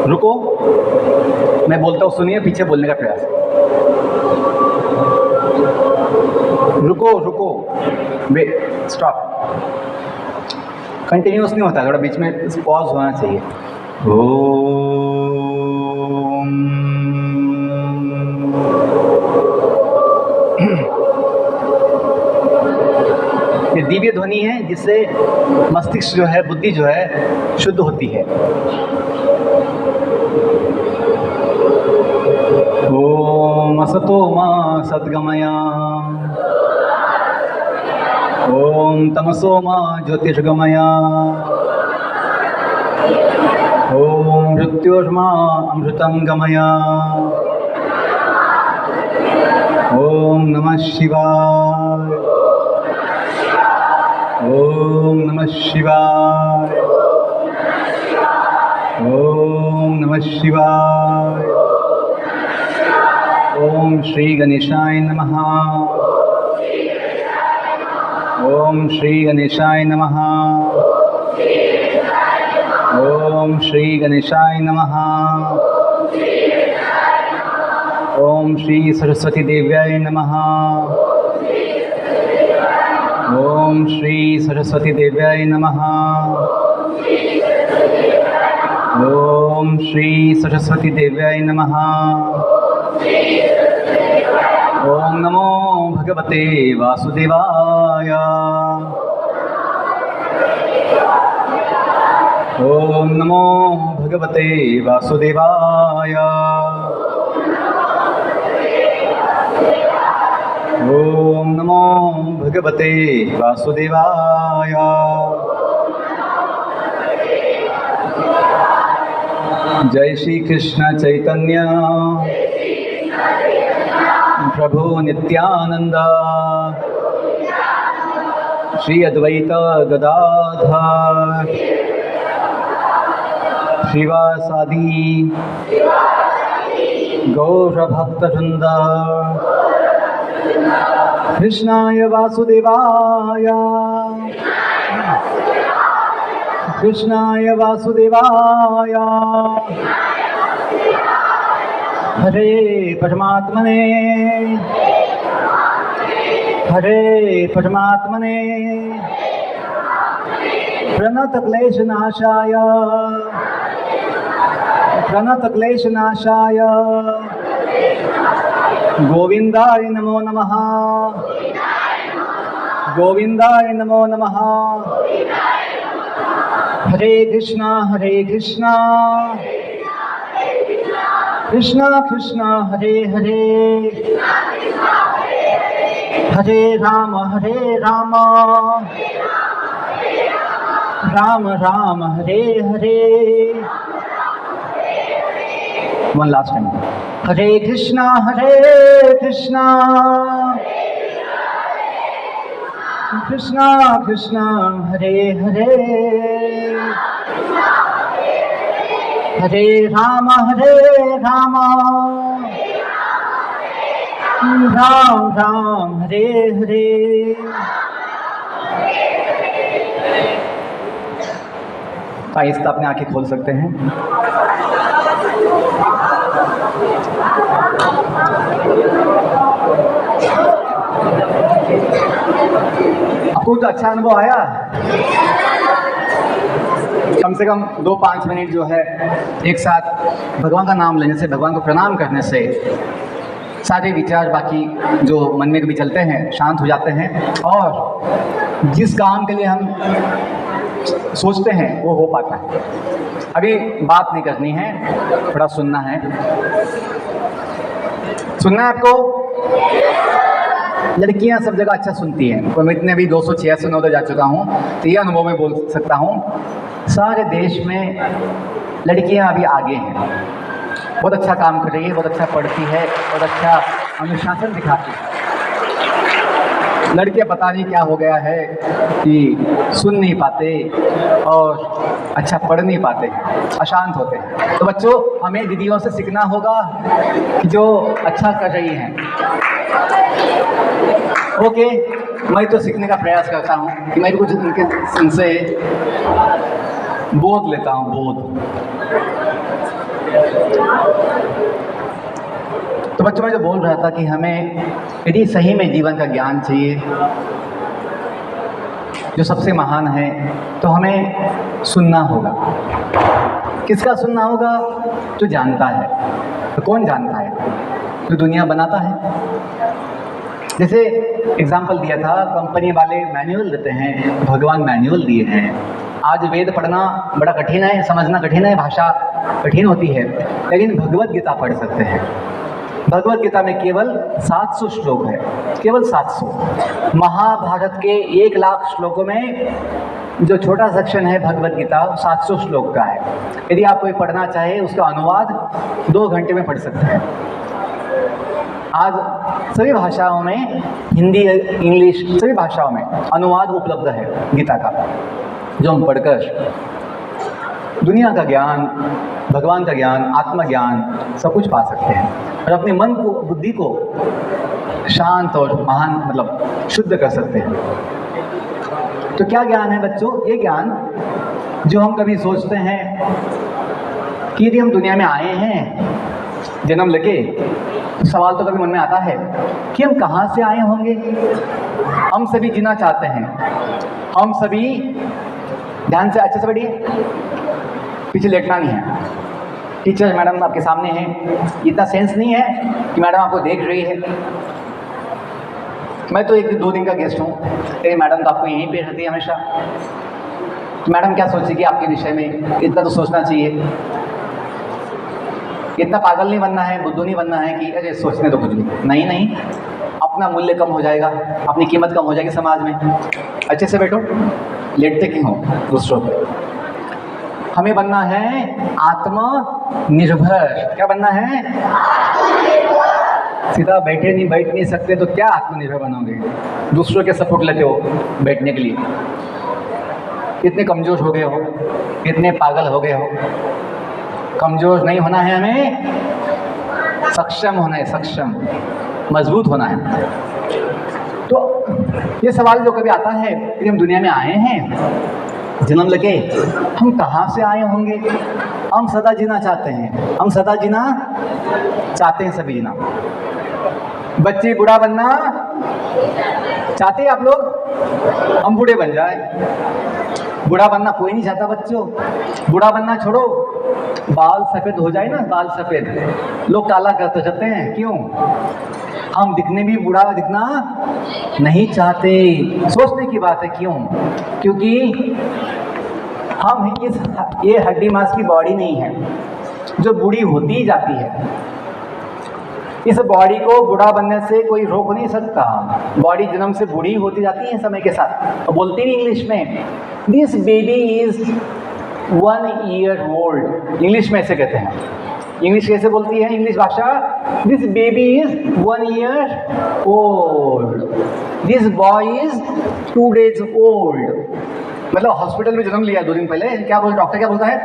रुको, मैं बोलता हूँ सुनिए, पीछे बोलने का प्रयास। रुको रुको, स्टॉप। कंटिन्यूस नहीं होता, थोड़ा बीच में पॉज होना चाहिए। ये दिव्य ध्वनि है जिससे मस्तिष्क जो है, बुद्धि जो है शुद्ध होती है। ओम असतो मा सद्गमया, ओम तमसो मा ज्योतिर्गमया, ओम मृत्योर्मा अमृतं गमया, ओम नमः शिवाय, ओम नमः शिवाय, ओम नमः शिवाय, ओम श्री गणेशाय नमः, ओम श्री गणेशाय नमः, ओम श्री गणेशाय नमः, ओम श्री सरस्वती देव्याय नमः, ओम श्री सरस्वती देव्याय नमः, ओम श्री सरस्वती देव्याय नमः, ओम नमो भगवते वासुदेवाय, ओम नमो भगवते वासुदेवाय। ओम नमो भगवते वासुदेवाय। जय श्री कृष्ण चैतन्य प्रभु नित्यानंद श्री अद्वैत गदाधर श्रीवासादि गौर भक्तवृंद। कृष्णाय वासुदेवाय कृष्णाय वासुदेवाय हरे परमात्मने हरे परमात्मने प्रणतक्लेशनाशाय प्रणतक्लेशनाशाय गोविंदाय नमो नमः गोविंदाय नमो नमः। Hare Krishna Krishna Krishna Hare Hare Hare Ram Ram Ram Hare Hare. One last time. Hare Krishna Krishna Krishna Hare Hare Hare Ram Ram Ram Hare Hare. आहिस्ता अपने आंखें खोल सकते हैं। आपको तो अच्छा अनुभव आया? कम से कम 2-5 मिनट जो है एक साथ भगवान का नाम लेने से, भगवान को प्रणाम करने से सारे विचार बाकी जो मन में कभी चलते हैं शांत हो जाते हैं और जिस काम के लिए हम सोचते हैं वो हो पाता है। अभी बात नहीं करनी है, थोड़ा सुनना है। सुनना है आपको? लड़कियां सब जगह अच्छा सुनती हैं। तो मैं इतने भी 286 नोदे जा चुका हूँ तो ये अनुभव में बोल सकता हूँ, सारे देश में लड़कियां अभी आगे हैं, बहुत अच्छा काम कर रही है, बहुत अच्छा पढ़ती है, बहुत अच्छा अनुशासन दिखाती है। लड़के पता नहीं क्या हो गया है कि सुन नहीं पाते और अच्छा पढ़ नहीं पाते, अशांत होते हैं। तो बच्चों, हमें दीदियों से सीखना होगा कि जो अच्छा कर रही हैं। ओके, मैं तो सीखने का प्रयास करता हूँ कि मैं कुछ उनसे बोध लेता हूँ, बोध। तो बच्चों, मैं जो बोल रहा था कि हमें यदि सही में जीवन का ज्ञान चाहिए जो सबसे महान है, तो हमें सुनना होगा। किसका सुनना होगा? जो जानता है। तो कौन जानता है? जो दुनिया बनाता है। जैसे एग्जाम्पल दिया था, कंपनी वाले मैनुअल देते हैं, भगवान मैनुअल दिए हैं। आज वेद पढ़ना बड़ा कठिन है, समझना कठिन है, भाषा कठिन होती है, लेकिन भगवत गीता पढ़ सकते हैं। भगवत गीता में केवल 700 श्लोक है, केवल 700। महाभारत के 1 लाख श्लोकों में जो छोटा सेक्शन है भगवत गीता 700 श्लोक का है। यदि आप कोई पढ़ना चाहे उसका अनुवाद 2 घंटे में पढ़ सकते हैं। आज सभी भाषाओं में, हिंदी, इंग्लिश, सभी भाषाओं में अनुवाद उपलब्ध है गीता का, जो हम पढ़कर दुनिया का ज्ञान, भगवान का ज्ञान, आत्मज्ञान सब कुछ पा सकते हैं और अपने मन को, बुद्धि को शांत और महान मतलब शुद्ध कर सकते हैं। तो क्या ज्ञान है बच्चों? ये ज्ञान जो हम कभी सोचते हैं कि यदि हम दुनिया में आए हैं जन्म लेके, तो सवाल तो कभी मन में आता है कि हम कहाँ से आए होंगे। हम सभी जीना चाहते हैं, हम सभी, ध्यान से अच्छे से बैठिए, पीछे लेटना नहीं है। टीचर मैडम आपके सामने हैं, इतना सेंस नहीं है कि मैडम आपको देख रही है। मैं तो 1-2 दिन का गेस्ट हूँ, लेकिन मैडम तो आपको यहीं पे रहती है हमेशा। तो मैडम क्या सोचेगी आपके विषय में? इतना तो सोचना चाहिए। इतना पागल नहीं बनना है, बुद्धू नहीं बनना है कि अरे सोचने तो कुछ नहीं। नहीं, अपना मूल्य कम हो जाएगा, अपनी कीमत कम हो जाएगी समाज में। अच्छे से बैठो, लेटते क्यों हो दूसरों पे। हमें बनना है आत्मनिर्भर। क्या बनना है? सीधा बैठ नहीं सकते तो क्या आत्मनिर्भर बनोगे? दूसरों के सपोर्ट लेते हो बैठने के लिए। इतने कमज़ोर हो गए हो, इतने पागल हो गए हो। कमज़ोर नहीं होना है, हमें सक्षम होना है, सक्षम, मजबूत होना है। तो ये सवाल जो कभी आता है कि हम दुनिया में आए हैं जन्म लेके, हम कहाँ से आए होंगे? हम सदा जीना चाहते हैं, हम सदा जीना चाहते हैं, सभी जीना। बच्चे बूढ़ा बनना चाहते हैं आप लोग? हम बूढ़े बन जाए। बूढ़ा बनना कोई नहीं चाहता बच्चों। बूढ़ा बनना छोड़ो, बाल सफ़ेद हो जाए ना, बाल सफ़ेद, लोग काला करते जाते हैं। क्यों? हम दिखने भी बूढ़ा दिखना नहीं चाहते। सोचने की बात है। क्यों? क्योंकि हम ये हड्डी मांस की बॉडी नहीं है जो बूढ़ी होती ही जाती है। इस बॉडी को बूढ़ा बनने से कोई रोक नहीं सकता। बॉडी जन्म से बूढ़ी होती जाती है समय के साथ। तो बोलती नहीं इंग्लिश में, this baby is 1 year old। English में ऐसे कहते हैं। इंग्लिश कैसे बोलती है इंग्लिश भाषा? This baby is 1 year old, this boy is 2 days old। मतलब हॉस्पिटल में जन्म लिया 2 दिन पहले, क्या बोल डॉक्टर क्या बोलता है?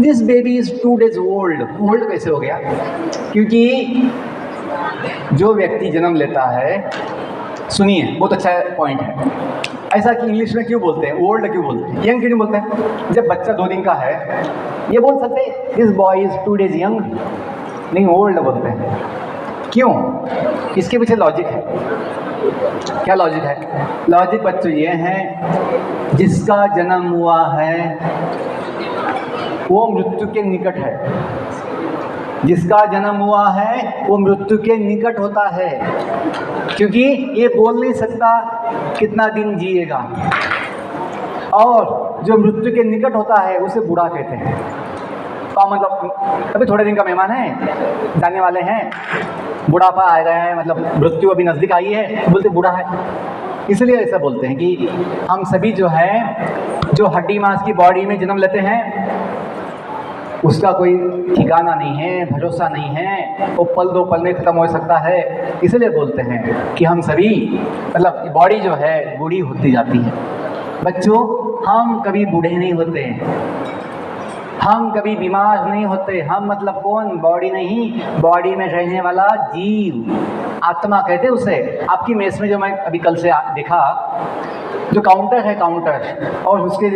This baby is 2 days old। Old कैसे हो गया? क्योंकि जो व्यक्ति जन्म लेता है, सुनिए बहुत अच्छा पॉइंट है, ऐसा कि इंग्लिश में क्यों बोलते हैं ओल्ड, क्यों बोलते हैं यंग, क्यों नहीं बोलते हैं? जब बच्चा 2 दिन का है ये बोल सकते हैं this boy is 2 days young, नहीं ओल्ड बोलते हैं। क्यों? इसके पीछे लॉजिक है। क्या लॉजिक है? लॉजिक बच्चों ये है, जिसका जन्म हुआ है वो मृत्यु के निकट है। जिसका जन्म हुआ है वो मृत्यु के निकट होता है, क्योंकि ये बोल नहीं सकता कितना दिन जिएगा। और जो मृत्यु के निकट होता है उसे बूढ़ा कहते हैं। तो मतलब अभी थोड़े दिन का मेहमान है, जाने वाले हैं, बुढ़ापा आ गया है, मतलब मृत्यु अभी नज़दीक आई है, बोलते बूढ़ा है। इसलिए ऐसा बोलते हैं कि हम सभी जो है, जो हड्डी मांस की बॉडी में जन्म लेते हैं, उसका कोई ठिकाना नहीं है, भरोसा नहीं है, वो पल 2 पल में ख़त्म हो सकता है। इसलिए बोलते हैं कि हम सभी, मतलब बॉडी जो है बूढ़ी होती जाती है। बच्चों, हम कभी बूढ़े नहीं होते, हम कभी बीमार नहीं होते। हम मतलब कौन? बॉडी नहीं, बॉडी में रहने वाला जीव, आत्मा कहते उसे। आपकी मेस में जो मैं अभी कल से देखा, जो काउंटर है, काउंटर और उसके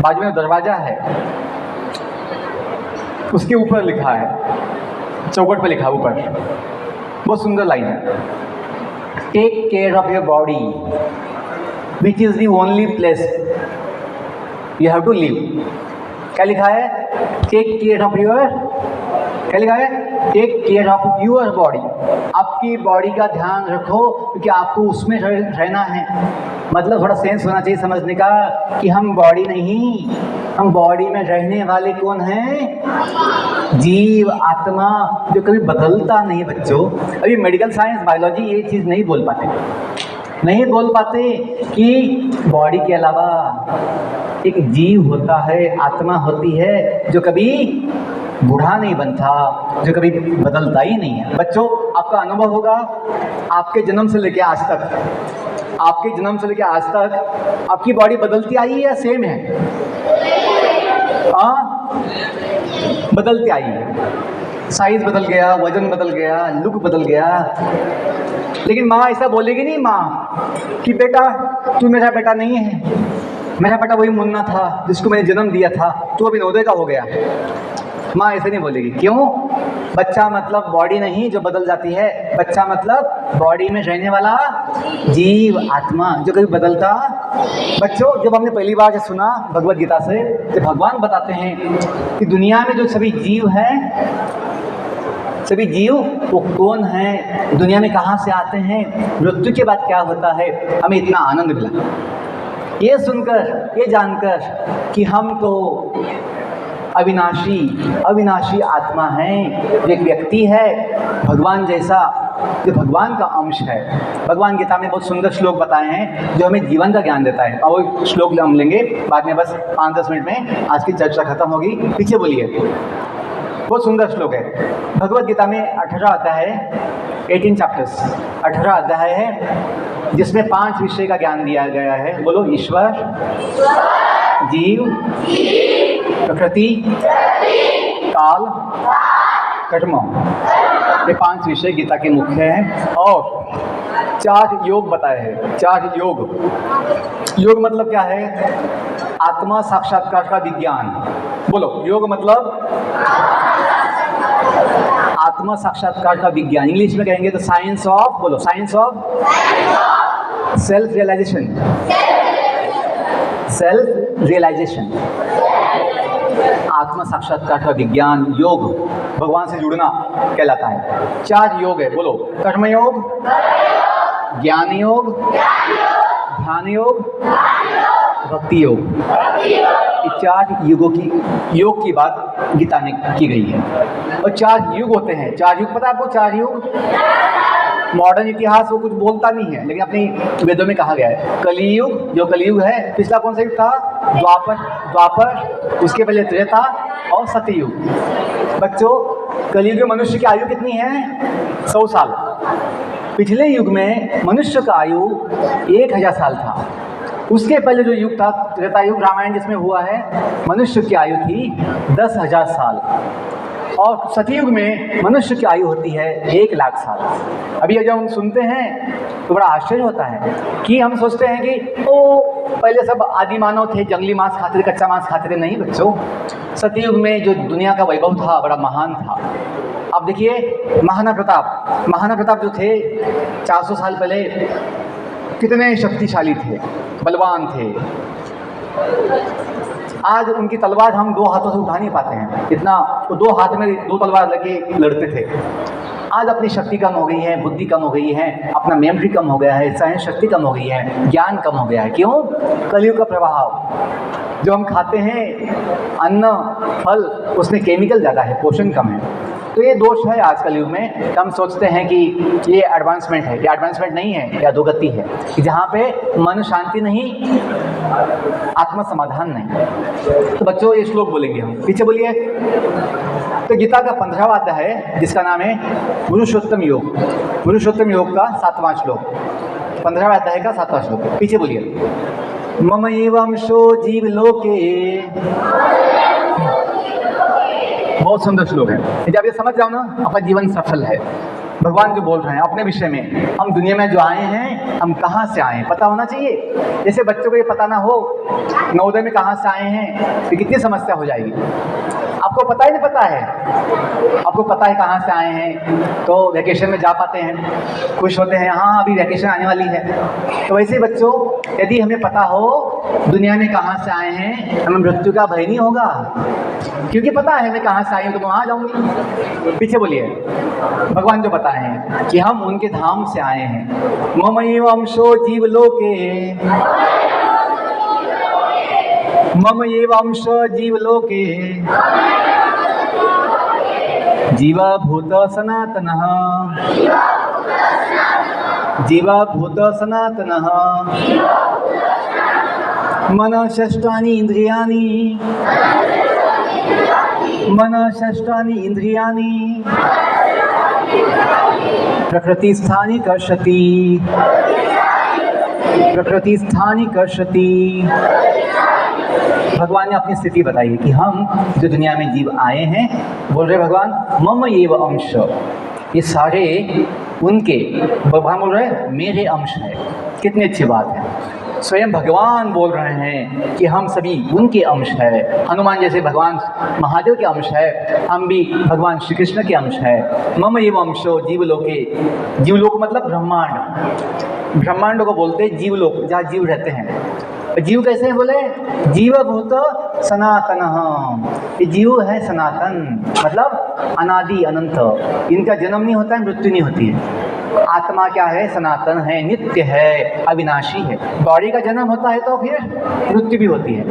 बाजू में दरवाज़ा है, उसके ऊपर लिखा है, चौखट पे लिखा है ऊपर, बहुत सुंदर लाइन है, take care of your body which is the only place you have to live. क्या लिखा है? टेक केयर ऑफ योर, क्या लिखा है? Take care of your body. आपकी बॉडी का ध्यान रखो, क्योंकि आपको उसमें रहना है। मतलब थोड़ा सेंस होना चाहिए समझने का कि हम बॉडी नहीं, हम बॉडी में रहने वाले कौन हैं? जीव, आत्मा, जो कभी बदलता नहीं। बच्चों, अभी मेडिकल साइंस, बायोलॉजी ये चीज़ नहीं बोल पाते कि बॉडी के अलावा एक जीव होता है, आत्मा होती है, जो कभी बूढ़ा नहीं बनता, जो कभी बदलता ही नहीं है। बच्चों, आपका अनुभव होगा, आपके जन्म से लेकर आज तक, आपके जन्म से लेकर आज तक आपकी बॉडी बदलती आई है या सेम है? बदलती आई है। साइज बदल गया, वजन बदल गया, लुक बदल गया। लेकिन माँ ऐसा बोलेगी नहीं, माँ कि बेटा तू मेरा बेटा नहीं है, मेरा बेटा वही मुन्ना था जिसको मैंने जन्म दिया था, तू अभी नवोदय का हो गया। माँ ऐसे नहीं बोलेगी। क्यों? बच्चा मतलब बॉडी नहीं जो बदल जाती है, बच्चा मतलब बॉडी में रहने वाला जीव, आत्मा, जो कभी बदलता। बच्चों, जब हमने पहली बार सुना भगवद गीता से, तो भगवान बताते हैं कि दुनिया में जो सभी जीव हैं, सभी जीव वो कौन है, दुनिया में कहाँ से आते हैं, मृत्यु के बाद क्या होता है। हमें इतना आनंद मिला ये सुनकर, ये जानकर कि हम तो अविनाशी, अविनाशी आत्मा है, जो एक व्यक्ति है भगवान जैसा, जो भगवान का अंश है। भगवान गीता में बहुत सुंदर श्लोक बताए हैं जो हमें जीवन का ज्ञान देता है, और वो श्लोक हम लेंगे बाद में, बस 5-10 मिनट में आज की चर्चा खत्म होगी। पीछे बोलिए, बहुत सुंदर श्लोक है। भगवत गीता में 18 अध्याय है, 18 चैप्टर्स, 18 अध्याय है, जिसमें 5 विषय का ज्ञान दिया गया है। बोलो, ईश्वर, जीव, प्रकृति, काल, कर्म, ये 5 विषय गीता के मुख्य हैं। और 4 योग बताए हैं। 4 योग, योग मतलब क्या है? आत्मा साक्षात्कार का विज्ञान। बोलो, योग मतलब आत्मा साक्षात्कार का विज्ञान। इंग्लिश में कहेंगे तो साइंस ऑफ, बोलो, science of self realization, self realization, आत्मा साक्षात्कार का विज्ञान, योग, भगवान से जुड़ना कहलाता है। 4 योग है, बोलो, कर्मयोग, ज्ञान योग, ध्यान योग, भक्ति योग। ये 4 युगों की, योग की बात गीता में की गई है। और 4 युग होते हैं। 4 युग पता है आपको? 4 युग मॉडर्न इतिहास वो कुछ बोलता नहीं है, लेकिन अपनी वेदों में कहा गया है। कलियुग, जो कलियुग है, पिछला कौन सा युग था? द्वापर, उसके पहले त्रेता और सतयुग। बच्चों, कलियुग में मनुष्य की आयु कितनी है? 100 साल। पिछले युग में मनुष्य का आयु 1000 साल था। उसके पहले जो युग था, त्रेता युग, रामायण जिसमें हुआ है, मनुष्य की आयु थी 10,000 साल। और सतयुग में मनुष्य की आयु होती है 1,00,000 साल। अभी जब हम सुनते हैं तो बड़ा आश्चर्य होता है कि हम सोचते हैं कि ओ पहले सब आदि मानव थे, जंगली मांस खाते थे, कच्चा मांस खाते थे। नहीं बच्चों, सतयुग में जो दुनिया का वैभव था बड़ा महान था। अब देखिए, महाराणा प्रताप जो थे 400 साल पहले, कितने शक्तिशाली थे, बलवान थे। आज उनकी तलवार हम 2 हाथों से उठा नहीं पाते हैं, इतना तो 2 हाथ में 2 तलवार लेके लड़ते थे। आज अपनी शक्ति कम हो गई है, बुद्धि कम हो गई है, अपना मेमोरी कम हो गया है, सहन शक्ति कम हो गई है, ज्ञान कम हो गया है। क्यों? कलयुग का प्रभाव। जो हम खाते हैं अन्न, फल, उसमें केमिकल ज़्यादा है, पोषण कम है। तो ये दोष है आज कल युग में। हम सोचते हैं कि ये एडवांसमेंट है। ये एडवांसमेंट नहीं है, या अधोगति है, कि जहाँ पे मन शांति नहीं, आत्मा समाधान नहीं। तो बच्चों, ये श्लोक बोलेंगे हम। पीछे बोलिए। तो गीता का 15वां अध्याय है, जिसका नाम है पुरुषोत्तम योग। पुरुषोत्तम योग का 7वां श्लोक, 15वां अध्याय का 7वां श्लोक। पीछे बोलिए। मम एवंशो जीव लोके, बहुत सुंदर श्लोक है। जब ये समझ जाओ ना, अपना जीवन सफल है। भगवान जो बोल रहे हैं अपने विषय में, हम दुनिया में जो आए हैं, हम कहाँ से आए हैं पता होना चाहिए। जैसे बच्चों को ये पता ना हो नवोदय में कहाँ से आए हैं, तो कितनी समस्या हो जाएगी। आपको पता ही नहीं पता है, आपको पता है कहाँ से आए हैं, तो वैकेशन में जा पाते हैं, खुश होते हैं, हाँ अभी वैकेशन आने वाली है। तो वैसे ही बच्चों, यदि हमें पता हो दुनिया में कहाँ से आए हैं, हमें मृत्यु का भय नहीं होगा, क्योंकि पता है मैं कहाँ से आई हूँ, तो मैं वहाँ जाऊँगी। पीछे बोलिए। भगवान जो बताए हैं कि हम उनके धाम से आए हैं। मम एवंशो जीव लोके, मम एवंश जीव लोके, जीवभूत सनातनः, जीवभूत सनातनः, मन षष्ठानि इंद्रियाणि, मन षष्ठानि इंद्रियाणि, प्रकृतिस्थानि कर्षति, प्रकृतिस्थानि कर्षति। भगवान ने अपनी स्थिति बताई कि हम जो दुनिया में जीव आए हैं, बोल रहे भगवान मम एव अंश, ये सारे उनके, भगवान बोल रहे मेरे अंश है। कितनी अच्छी बात है। स्वयं भगवान बोल रहे हैं कि हम सभी उनके अंश है। हनुमान जैसे भगवान महादेव के अंश है, हम भी भगवान श्री कृष्ण के अंश है। मम एव अंशो जीवलोके, जीवलोक मतलब ब्रह्मांड, ब्रह्मांड को बोलते हैं जीवलोक, जहाँ जीव रहते हैं। जीव कैसे हैं बोले? जीवभूत सनातन, ये जीव है सनातन, मतलब अनादि अनंत, इनका जन्म नहीं होता है, मृत्यु नहीं होती है। आत्मा क्या है? सनातन है, नित्य है, अविनाशी है। बॉडी का जन्म होता है तो फिर मृत्यु भी होती है।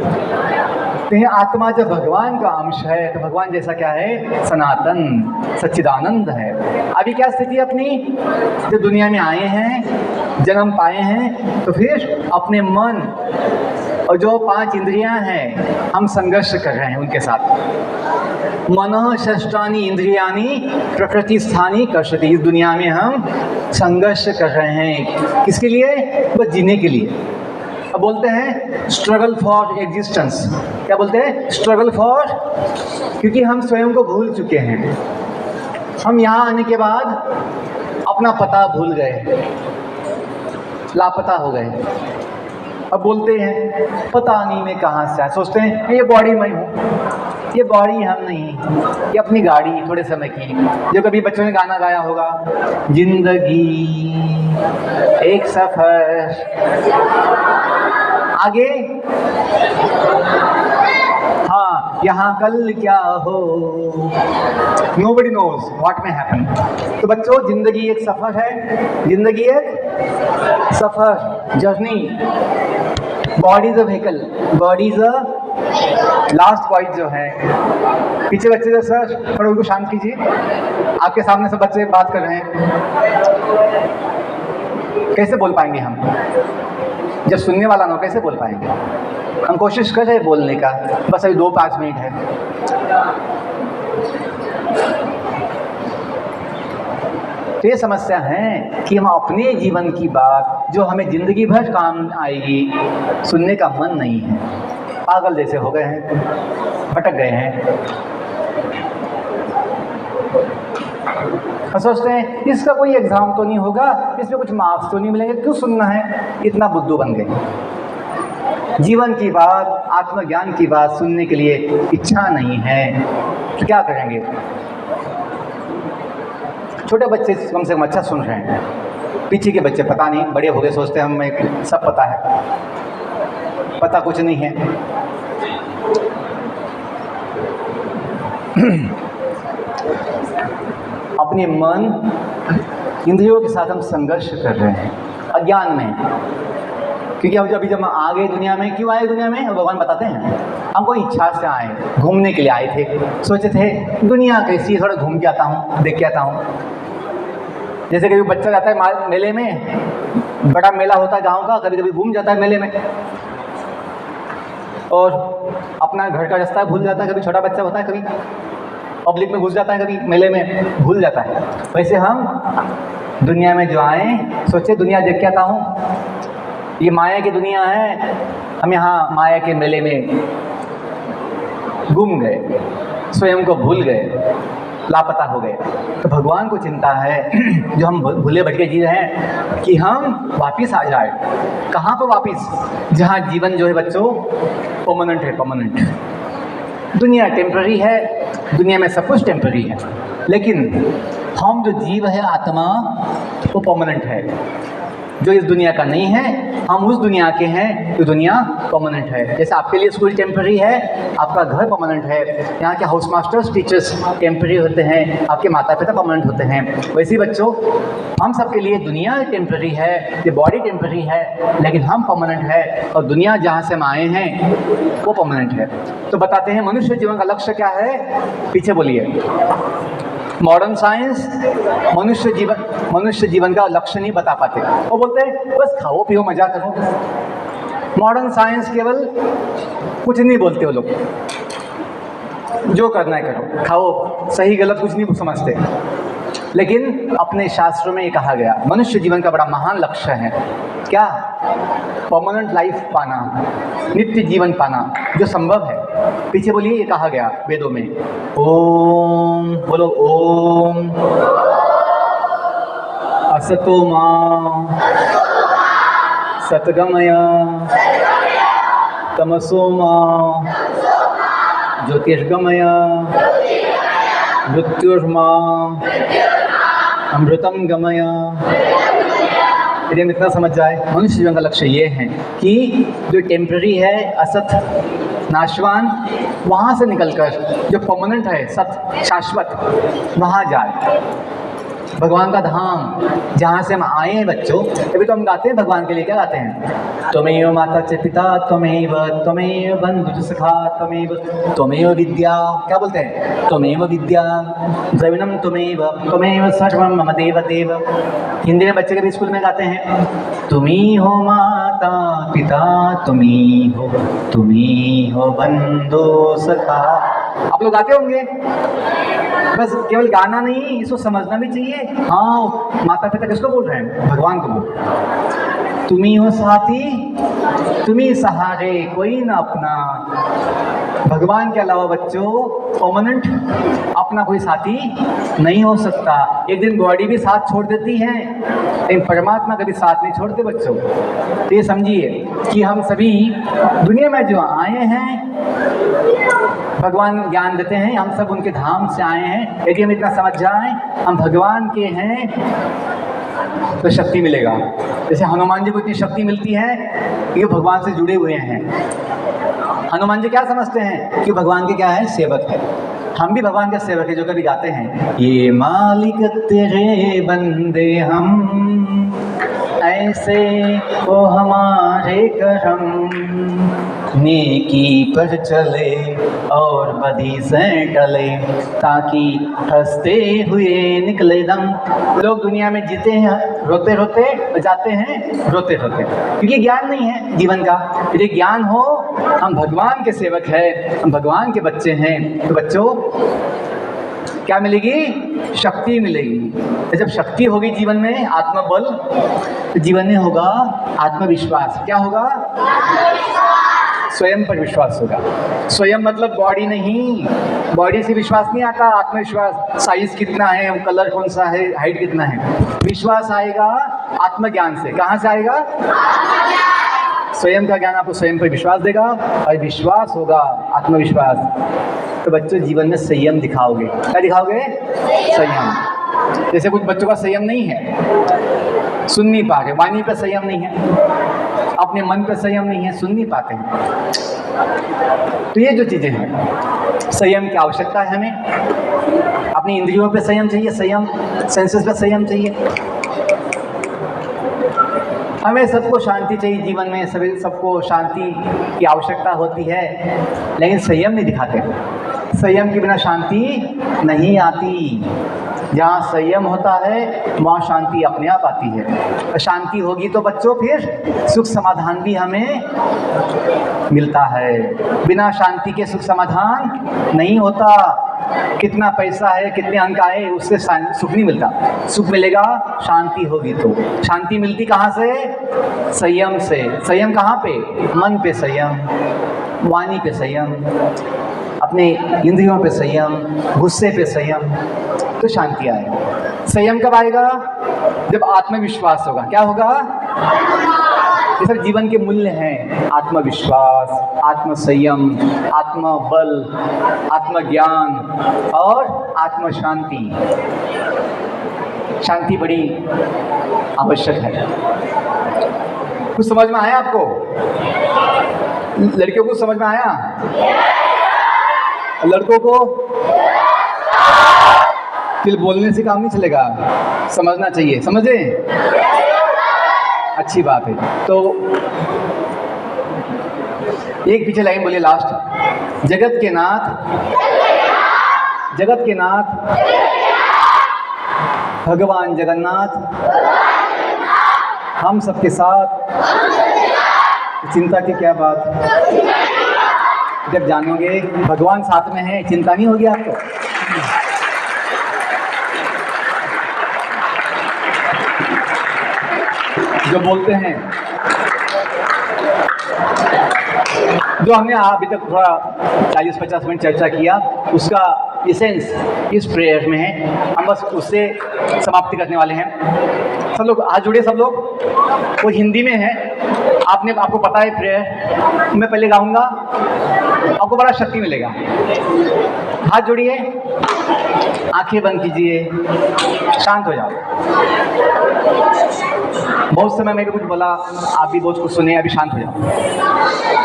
तो ये आत्मा जब भगवान का अंश है तो भगवान जैसा क्या है, सनातन सच्चिदानंद है। अभी क्या स्थिति अपनी, जब दुनिया में आए हैं, जन्म पाए हैं, तो फिर अपने मन और जो 5 इंद्रियां हैं हम संघर्ष कर रहे हैं उनके साथ। मनः षष्ठानि इंद्रियानि प्रकृति स्थानी कर्षति। इस दुनिया में हम संघर्ष कर रहे हैं, किसके लिए, बस जीने के लिए। अब बोलते हैं स्ट्रगल फॉर एग्जिस्टेंस। क्या बोलते हैं, स्ट्रगल फॉर, क्योंकि हम स्वयं को भूल चुके हैं। हम यहाँ आने के बाद अपना पता भूल गए, लापता हो गए। अब बोलते हैं पता नहीं मैं कहाँ से आया, सोचते हैं ये बॉडी मैं हूँ, ये बॉडी हम नहीं, ये अपनी गाड़ी थोड़े समय की। जो कभी बच्चों ने गाना गाया होगा, जिंदगी एक सफर, आगे हाँ यहाँ कल क्या हो, nobody knows what may happen। तो बच्चों जिंदगी एक सफर है, जिंदगी एक सफर, journey. Body is a vehicle, body is a last point जो है। पीछे बच्चे जो सर थोड़ा उनको शांत कीजिए, आपके सामने सब बच्चे बात कर रहे हैं, कैसे बोल पाएंगे हम, जब सुनने वाला ना हो कैसे बोल पाएंगे। हम कोशिश कर रहे हैं बोलने का, बस अभी 2-5 मिनट है। तो ये समस्या है कि हम अपने जीवन की बात जो हमें जिंदगी भर काम आएगी सुनने का मन नहीं है, पागल जैसे हो गए हैं, भटक गए हैं। और सोचते हैं इसका कोई एग्ज़ाम तो नहीं होगा, इसमें कुछ मार्क्स तो नहीं मिलेंगे, क्यों सुनना है, इतना बुद्धू बन गए। जीवन की बात, आत्मज्ञान की बात सुनने के लिए इच्छा नहीं है, तो क्या करेंगे। छोटे बच्चे कम से कम अच्छा सुन रहे हैं, पीछे के बच्चे पता नहीं, बड़े हो गए सोचते हैं हमें सब पता है, पता कुछ नहीं है। अपने मन इंद्रियों के साथ हम संघर्ष कर रहे हैं अज्ञान में, क्योंकि अब जब हम आ गए दुनिया में, क्यों आए दुनिया में भगवान बताते हैं, हम कोई इच्छा से आए, घूमने के लिए आए थे, सोचे थे दुनिया कैसी, थोड़ा घूम के आता हूँ, देख के आता हूँ। जैसे कभी बच्चा जाता है मेले में, बड़ा मेला होता है गांव का, कभी कभी घूम जाता है मेले में और अपना घर का रास्ता भूल जाता है। कभी छोटा बच्चा होता है, कभी पब्लिक में घुस जाता है, कभी मेले में भूल जाता है। वैसे हम दुनिया में जो आए, सोचे दुनिया देख के आता हूँ, ये माया की दुनिया है, हम यहाँ माया के मेले में गुम गए, स्वयं को भूल गए, लापता हो गए। तो भगवान को चिंता है जो हम भूले भटके जी रहे हैं कि हम वापिस आ जाए। कहाँ पर वापिस, जहाँ जीवन जो है बच्चों परमानेंट है, परमानेंट। दुनिया टेम्पररी है, दुनिया में सब कुछ टेम्पररी है, लेकिन हम जो जीव है आत्मा वो परमानेंट है। जो इस दुनिया का नहीं है, हम उस दुनिया के हैं जो दुनिया परमानेंट है। जैसे आपके लिए स्कूल टेम्पररी है, आपका घर परमानेंट है, यहाँ के हाउस मास्टर्स टीचर्स टेम्पररी होते हैं, आपके माता पिता परमानेंट होते हैं। वैसे बच्चों हम सबके लिए दुनिया टेम्पररी है, ये बॉडी टेम्पररी है, लेकिन हम परमानेंट है और दुनिया जहाँ से हम आए हैं वो परमानेंट है। तो बताते हैं मनुष्य जीवन का लक्ष्य क्या है, पीछे बोलिए। मॉडर्न साइंस मनुष्य जीवन का लक्ष्य नहीं बता पाते, वो बोलते हैं बस खाओ पियो मजा करो। मॉडर्न साइंस केवल कुछ नहीं बोलते वो लोग, जो करना है करो, खाओ, सही गलत कुछ नहीं समझते। लेकिन अपने शास्त्रों में ये कहा गया मनुष्य जीवन का बड़ा महान लक्ष्य है क्या, परमानेंट लाइफ पाना, नित्य जीवन पाना, जो संभव है। पीछे बोलिए, ये कहा गया वेदों में, ओम बोलो, ओम असतो मा सतगमय तमसो मा ज्योतिर्गमय मृत्युर्मा अमृतम गमय। यदि हम इतना समझ जाए, मनुष्य जीवन का लक्ष्य ये है कि जो टेम्पररी है, असत, नाशवान, वहाँ से निकलकर जो परमानेंट है, सत, शाश्वत, वहाँ जाए। भगवान का धाम जहाँ से हम आए हैं बच्चों। अभी तो हम गाते हैं भगवान के लिए, क्या गाते हैं? त्वमेव माता च पिता त्वमेव बंधु च सखा त्वमेव विद्या, क्या बोलते हैं? त्वमेव विद्या द्रविणम त्वमेव सर्वम मम देव देव। हिंदी में बच्चे कभी स्कूल में गाते हैं, तुम्ही हो माता पिता तुम्ही हो बंधु सखा। आप लोग गाते होंगे। बस केवल गाना नहीं, इसको समझना भी चाहिए। हाँ, माता पिता किसको बोल रहे हैं? भगवान को बोल। तुम्ही हो साथी तुम्ही सहारे कोई ना अपना। भगवान के अलावा बच्चों परमानेंट अपना कोई साथी नहीं हो सकता। एक दिन बॉडी भी साथ छोड़ देती है, लेकिन परमात्मा कभी साथ नहीं छोड़ते बच्चों। तो ये समझिए कि हम सभी दुनिया में जो आए हैं, भगवान ज्ञान देते हैं, हम सब उनके धाम से आए हैं। यदि हम इतना समझ जाएं हम भगवान के हैं तो शक्ति मिलेगा। जैसे हनुमान जी को इतनी शक्ति मिलती है, ये भगवान से जुड़े हुए हैं। हनुमान जी क्या समझते हैं कि भगवान के क्या है? सेवक है। हम भी भगवान के सेवक है, जो कभी गाते हैं, ये मालिक तेरे बंदे हम, ऐसे वो हमारे करम, नेकी पर चले और बदी से टले, ताकि हंसते हुए निकले दम। लोग दुनिया में जीते हैं रोते रोते, जाते हैं रोते रोते, क्योंकि ज्ञान नहीं है जीवन का। यदि ज्ञान हो, हम भगवान के सेवक हैं, हम भगवान के बच्चे हैं, तो बच्चों क्या मिलेगी? शक्ति मिलेगी। तो जब शक्ति होगी जीवन में, आत्मबल, तो जीवन में होगा आत्मविश्वास। क्या होगा? स्वयं पर विश्वास होगा। स्वयं मतलब बॉडी नहीं, बॉडी से विश्वास नहीं आता। आत्मविश्वास, साइज कितना है, कलर कौन सा है, हाइट कितना है। विश्वास आएगा आत्मज्ञान से। कहाँ से आएगा? स्वयं का ज्ञान आपको स्वयं पर विश्वास देगा, और विश्वास होगा आत्मविश्वास। तो बच्चों जीवन में संयम दिखाओगे। क्या दिखाओगे? संयम। जैसे कुछ बच्चों का संयम नहीं है, सुन नहीं पा रहे, वाणी पे संयम नहीं है, अपने मन पे संयम नहीं है, सुन नहीं पाते हैं। तो ये जो चीज़ें हैं, संयम की आवश्यकता है हमें। अपनी इंद्रियों पे संयम चाहिए, संयम, सेंसेस पे संयम चाहिए। हमें सबको शांति चाहिए जीवन में, सभी सबको शांति की आवश्यकता होती है, लेकिन संयम नहीं दिखाते। संयम के बिना शांति नहीं आती। जहाँ संयम होता है वहाँ शांति अपने आप आती है। शांति होगी तो बच्चों फिर सुख समाधान भी हमें मिलता है। बिना शांति के सुख समाधान नहीं होता। कितना पैसा है, कितने अंक आए, उससे सुख नहीं मिलता। सुख मिलेगा शांति होगी तो। शांति मिलती कहाँ से? संयम से। संयम कहाँ पे? मन पे संयम, वाणी पे संयम, अपने इंद्रियों पे संयम, गुस्से पे संयम, तो शांति आएगी। संयम कब आएगा? जब आत्मविश्वास होगा। क्या होगा? ये सब जीवन के मूल्य हैं। आत्मविश्वास, आत्मसंयम, आत्मबल, आत्मज्ञान और आत्मशांति। शांति बड़ी आवश्यक है। कुछ समझ में आया आपको? लड़कियों को समझ में आया? लड़कों को फिर बोलने से काम नहीं चलेगा, समझना चाहिए। समझे? अच्छी बात है। तो एक पीछे लाइन बोलिए लास्ट। जगत के नाथ, जगत के नाथ भगवान जगन्नाथ हम सबके साथ। चिंता की क्या बात? जब जानोगे भगवान साथ में है, चिंता नहीं होगी आपको। जो बोलते हैं, जो हमने अभी तक थोड़ा 40-50 मिनट चर्चा किया, उसका एसेंस इस प्रेयर में है। हम बस उससे समाप्ति करने वाले हैं। सब लोग हाथ जुड़े, सब लोग। वो हिंदी में है, आपको पता है प्रेयर। मैं पहले गाऊंगा, आपको बड़ा शक्ति मिलेगा। हाथ जोड़िए, आंखें बंद कीजिए, शांत हो जाओ। बहुत समय मैं भी कुछ बोला, आप भी बहुत कुछ सुने, अभी शांत हो जाओ।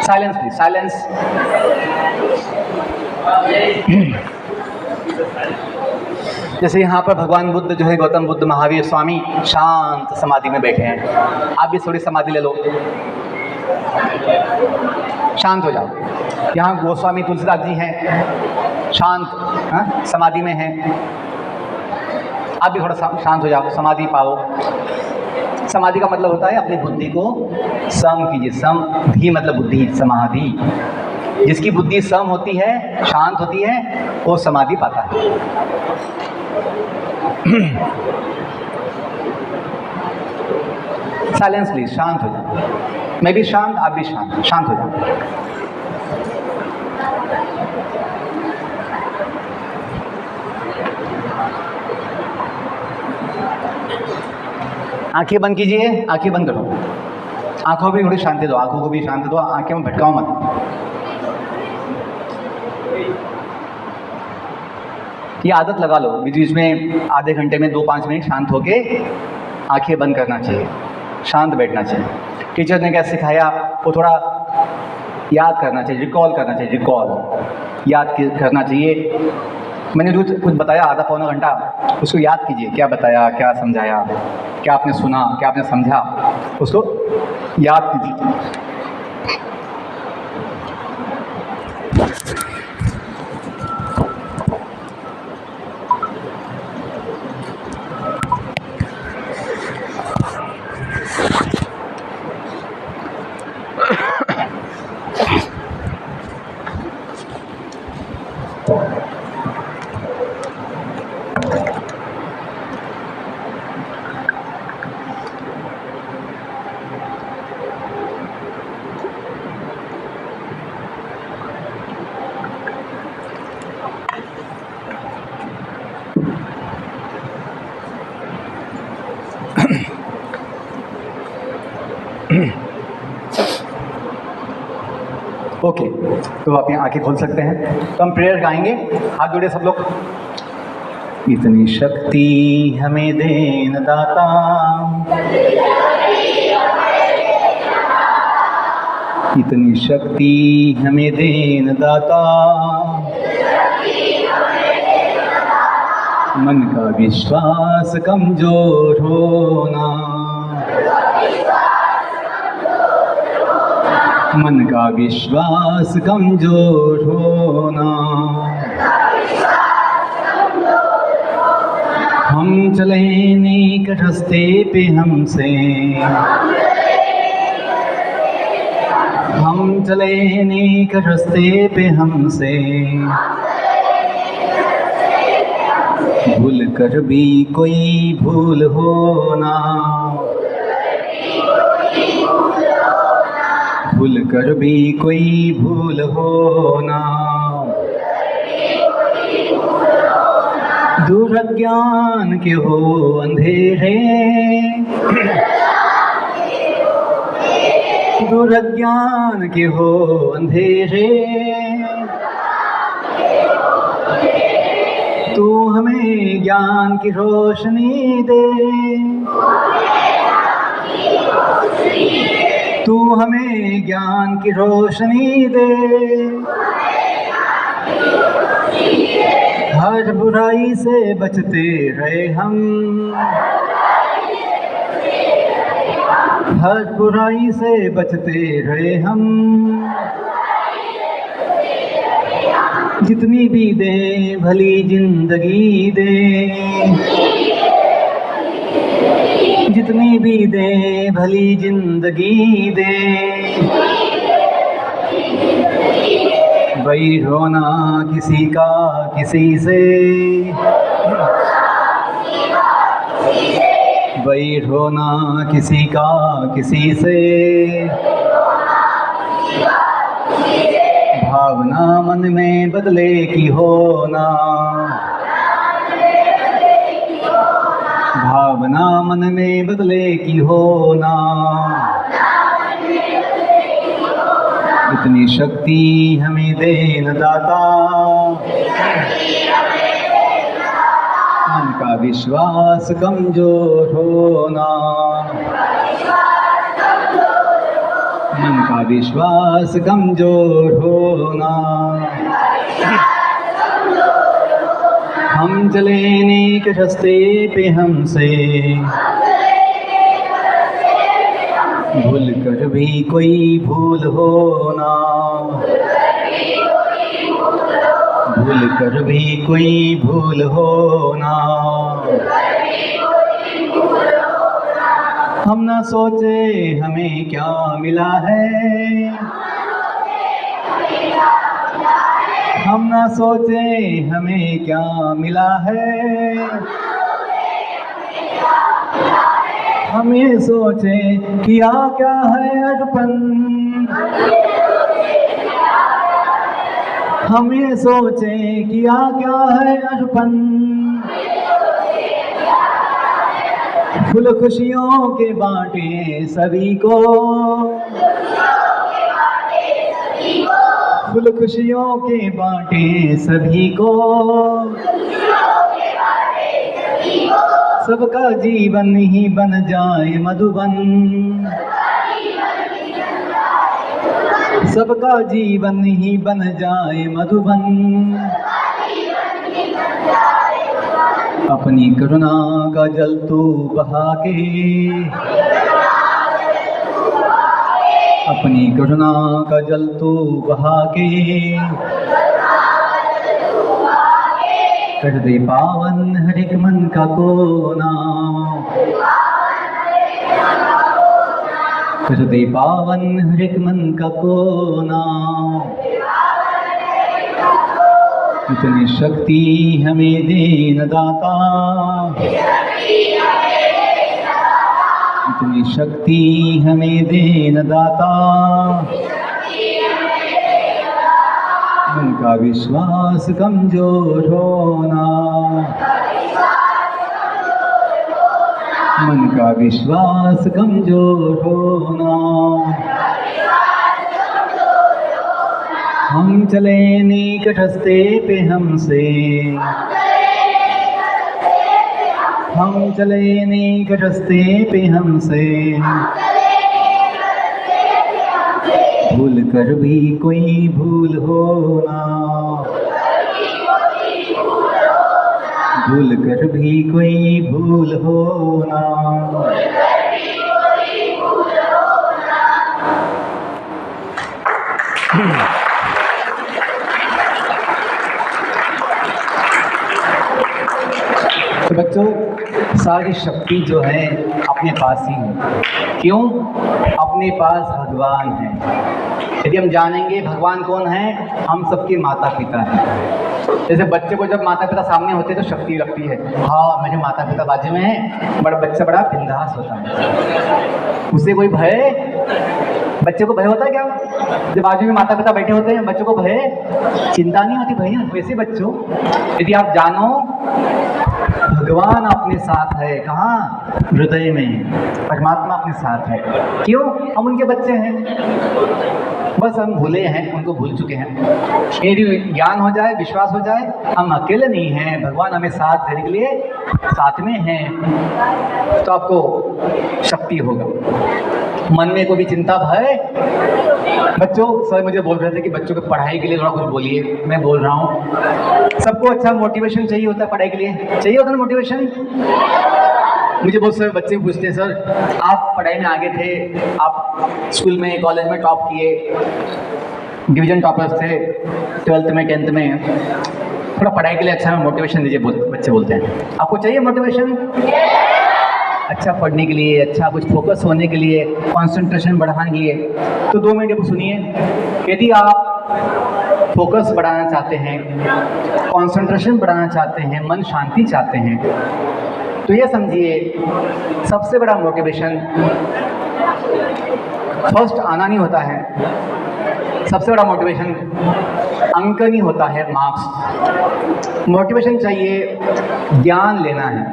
Silence please, silence. जैसे यहाँ पर भगवान बुद्ध जो है, गौतम बुद्ध महावीर स्वामी शांत समाधि में बैठे हैं। आप भी थोड़ी समाधि ले लो, शांत हो जाओ। यहाँ गोस्वामी तुलसीदास जी हैं, शांत समाधि में हैं। आप भी थोड़ा शांत हो जाओ, समाधि पाओ। समाधि का मतलब होता है अपनी बुद्धि को सम कीजिए। सम भी मतलब बुद्धि, समाधि। जिसकी बुद्धि सम होती है, शांत होती है, वो समाधि पाता है। साइलेंस प्लीज, शांत हो जाओ। मैं भी शांत, आप भी शांत, शांत हो जाओ। आंखें बंद कीजिए, आंखें बंद करो। आंखों भी थोड़ी शांति दो, आंखों को भी शांति दो, आंखें में भटकाओ मत। ये आदत लगा लो, बीच बीच में आधे घंटे में 2-5 मिनट शांत होके आंखें बंद करना चाहिए, शांत बैठना चाहिए। टीचर ने क्या सिखाया वो थोड़ा याद करना चाहिए, रिकॉल करना चाहिए, रिकॉल याद करना चाहिए। मैंने जो कुछ बताया आधा पौना घंटा, उसको याद कीजिए। क्या बताया, क्या समझाया, क्या आपने सुना, क्या आपने समझा, उसको याद कीजिए। ओके, तो आप यहाँ आंखें खोल सकते हैं। तो हम प्रेयर गाएंगे, हाथ जोड़े सब लोग। इतनी शक्ति हमें देन दाता, इतनी शक्ति हमें देन दाता, मन का विश्वास कमजोर होना, मन का विश्वास कमजोर होना। हम चले नेक रास्ते पे हमसे, हम चले नेक रास्ते पे हमसे, भूल कर भी कोई भूल होना, भूल कर भी कोई भूल होना। दूर अज्ञान के हो अंधेरे, दूर अज्ञान के हो अंधेरे, तू हमें ज्ञान की रोशनी दे, तू हमें ज्ञान की रोशनी दे। हर बुराई से बचते रहे हम, हर बुराई से बचते रहे हम। जितनी भी दे भली जिंदगी दे, जितनी भी दे भली जिंदगी दे। बैर होना किसी का किसी से, बैर होना किसी का किसी से। भावना मन में बदले की होना, भावना मन में बदले की होना। इतनी शक्ति हमें देन दाता, मन का विश्वास कमजोर होना, मन का विश्वास कमजोर होना। हम चले नेक रास्ते पे हमसे भूल कर भी कोई भूल हो ना, भूल कर भी कोई भूल हो ना। हम ना सोचे हमें क्या मिला है, हम ना सोचे हमें क्या मिला है, हम ये सोचे किया क्या है अर्पण, हम ये सोचे किया क्या है अर्पण। फूल खुशियों के बांटे सभी को, फूल खुशियों के बांटे सभी को, सबका जीवन ही बन जाए मधुबन, सबका जीवन ही बन जाए मधुबन। अपनी करुणा का जल तू बहा के, अपनी करुणा का जल तू बहा के, कर दे पावन हर एक मन का कोना, कर दे पावन हर एक मन का कोना। इतनी शक्ति हमें देन दाता, इतनी शक्ति हमें देन दाता। मन का विश्वास कमजोर होना, मन का विश्वास कमजोर होना। हम चले नेक रास्ते पे हमसे, हम चले नेक रास्ते पे हमसे भूल कर भी कोई भूल हो ना, भूल कर भी कोई भूल हो ना। तो बच्चों, सारी शक्ति जो है अपने पास ही है। क्यों? अपने पास भगवान है। यदि हम जानेंगे भगवान कौन है, हम सबके माता पिता हैं। जैसे बच्चे को जब माता पिता सामने होते हैं तो शक्ति लगती है, हाँ मेरे माता पिता बाजू में हैं, बड़ा बच्चा बड़ा बिंदास होता है। उसे कोई भय, बच्चे को भय होता है क्या? जब बाजू में माता पिता बैठे होते हैं बच्चों को भय, चिंता नहीं होती भैया। वैसे बच्चों, यदि आप जानो भगवान अपने साथ है, कहाँ? हृदय में परमात्मा अपने साथ है। क्यों? हम उनके बच्चे हैं, बस हम भूले हैं, उनको भूल चुके हैं। यदि ज्ञान हो जाए, विश्वास हो जाए, हम अकेले नहीं हैं, भगवान हमें साथ देने के लिए साथ में हैं, तो आपको शक्ति होगा। मन में कोई भी चिंता भय, बच्चों सर मुझे बोल रहे थे कि बच्चों को पढ़ाई के लिए थोड़ा कुछ बोलिए। मैं बोल रहा हूँ, सबको अच्छा मोटिवेशन चाहिए होता है पढ़ाई के लिए, चाहिए होता है ना मोटिवेशन। मुझे बहुत सारे बच्चे पूछते हैं, सर आप पढ़ाई में आगे थे, आप स्कूल में कॉलेज में टॉप किए, डिवीजन टॉपर्स थे 12th में 10th में, थोड़ा पढ़ाई के लिए अच्छा मोटिवेशन दीजिए। बच्चे बोलते हैं आपको चाहिए मोटिवेशन अच्छा पढ़ने के लिए, अच्छा कुछ फोकस होने के लिए, कंसंट्रेशन बढ़ाने के लिए। तो 2 मिनट सुनिए। यदि आप फोकस बढ़ाना चाहते हैं, कंसंट्रेशन बढ़ाना चाहते हैं, मन शांति चाहते हैं, तो ये समझिए सबसे बड़ा मोटिवेशन फर्स्ट आना नहीं होता है, सबसे बड़ा मोटिवेशन अंक नहीं होता है, मार्क्स। मोटिवेशन चाहिए ज्ञान लेना है।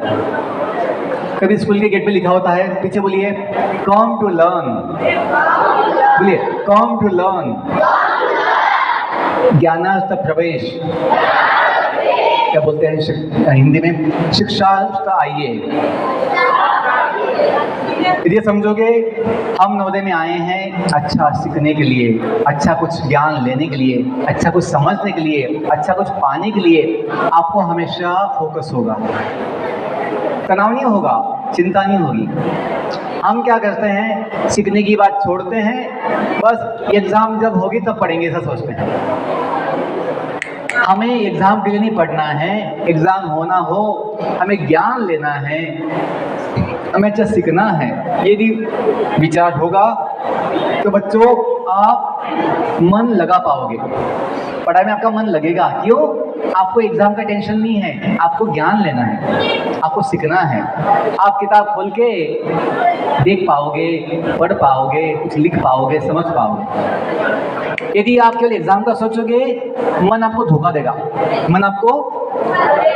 कभी स्कूल के गेट पे लिखा होता है, पीछे बोलिए कम टू लर्न, बोलिए कम टू लर्न, ज्ञानार्थ प्रवेश, क्या बोलते हैं हिंदी में, शिक्षार्थ आइए। ये समझोगे हम नवोदय में आए हैं अच्छा सीखने के लिए, अच्छा कुछ ज्ञान लेने के लिए, अच्छा कुछ समझने के लिए, अच्छा कुछ पाने के लिए। आपको हमेशा फोकस होगा, तनाव नहीं होगा, चिंता नहीं होगी। हम क्या करते हैं, सीखने की बात छोड़ते हैं, बस एग्ज़ाम जब होगी तब पढ़ेंगे ऐसा सोचते हैं। हमें एग्ज़ाम के लिए नहीं पढ़ना है, एग्ज़ाम होना हो, हमें ज्ञान लेना है, हमें अच्छा सीखना है। यदि विचार होगा तो बच्चों आप मन लगा पाओगे, पढ़ाई में आपका मन लगेगा। क्यों? आपको एग्ज़ाम का टेंशन नहीं है, आपको ज्ञान लेना है, आपको सीखना है। आप किताब खोल के देख पाओगे, पढ़ पाओगे, कुछ लिख पाओगे, समझ पाओगे। यदि आप केवल एग्ज़ाम का सोचोगे, मन आपको धोखा देगा। मन आपको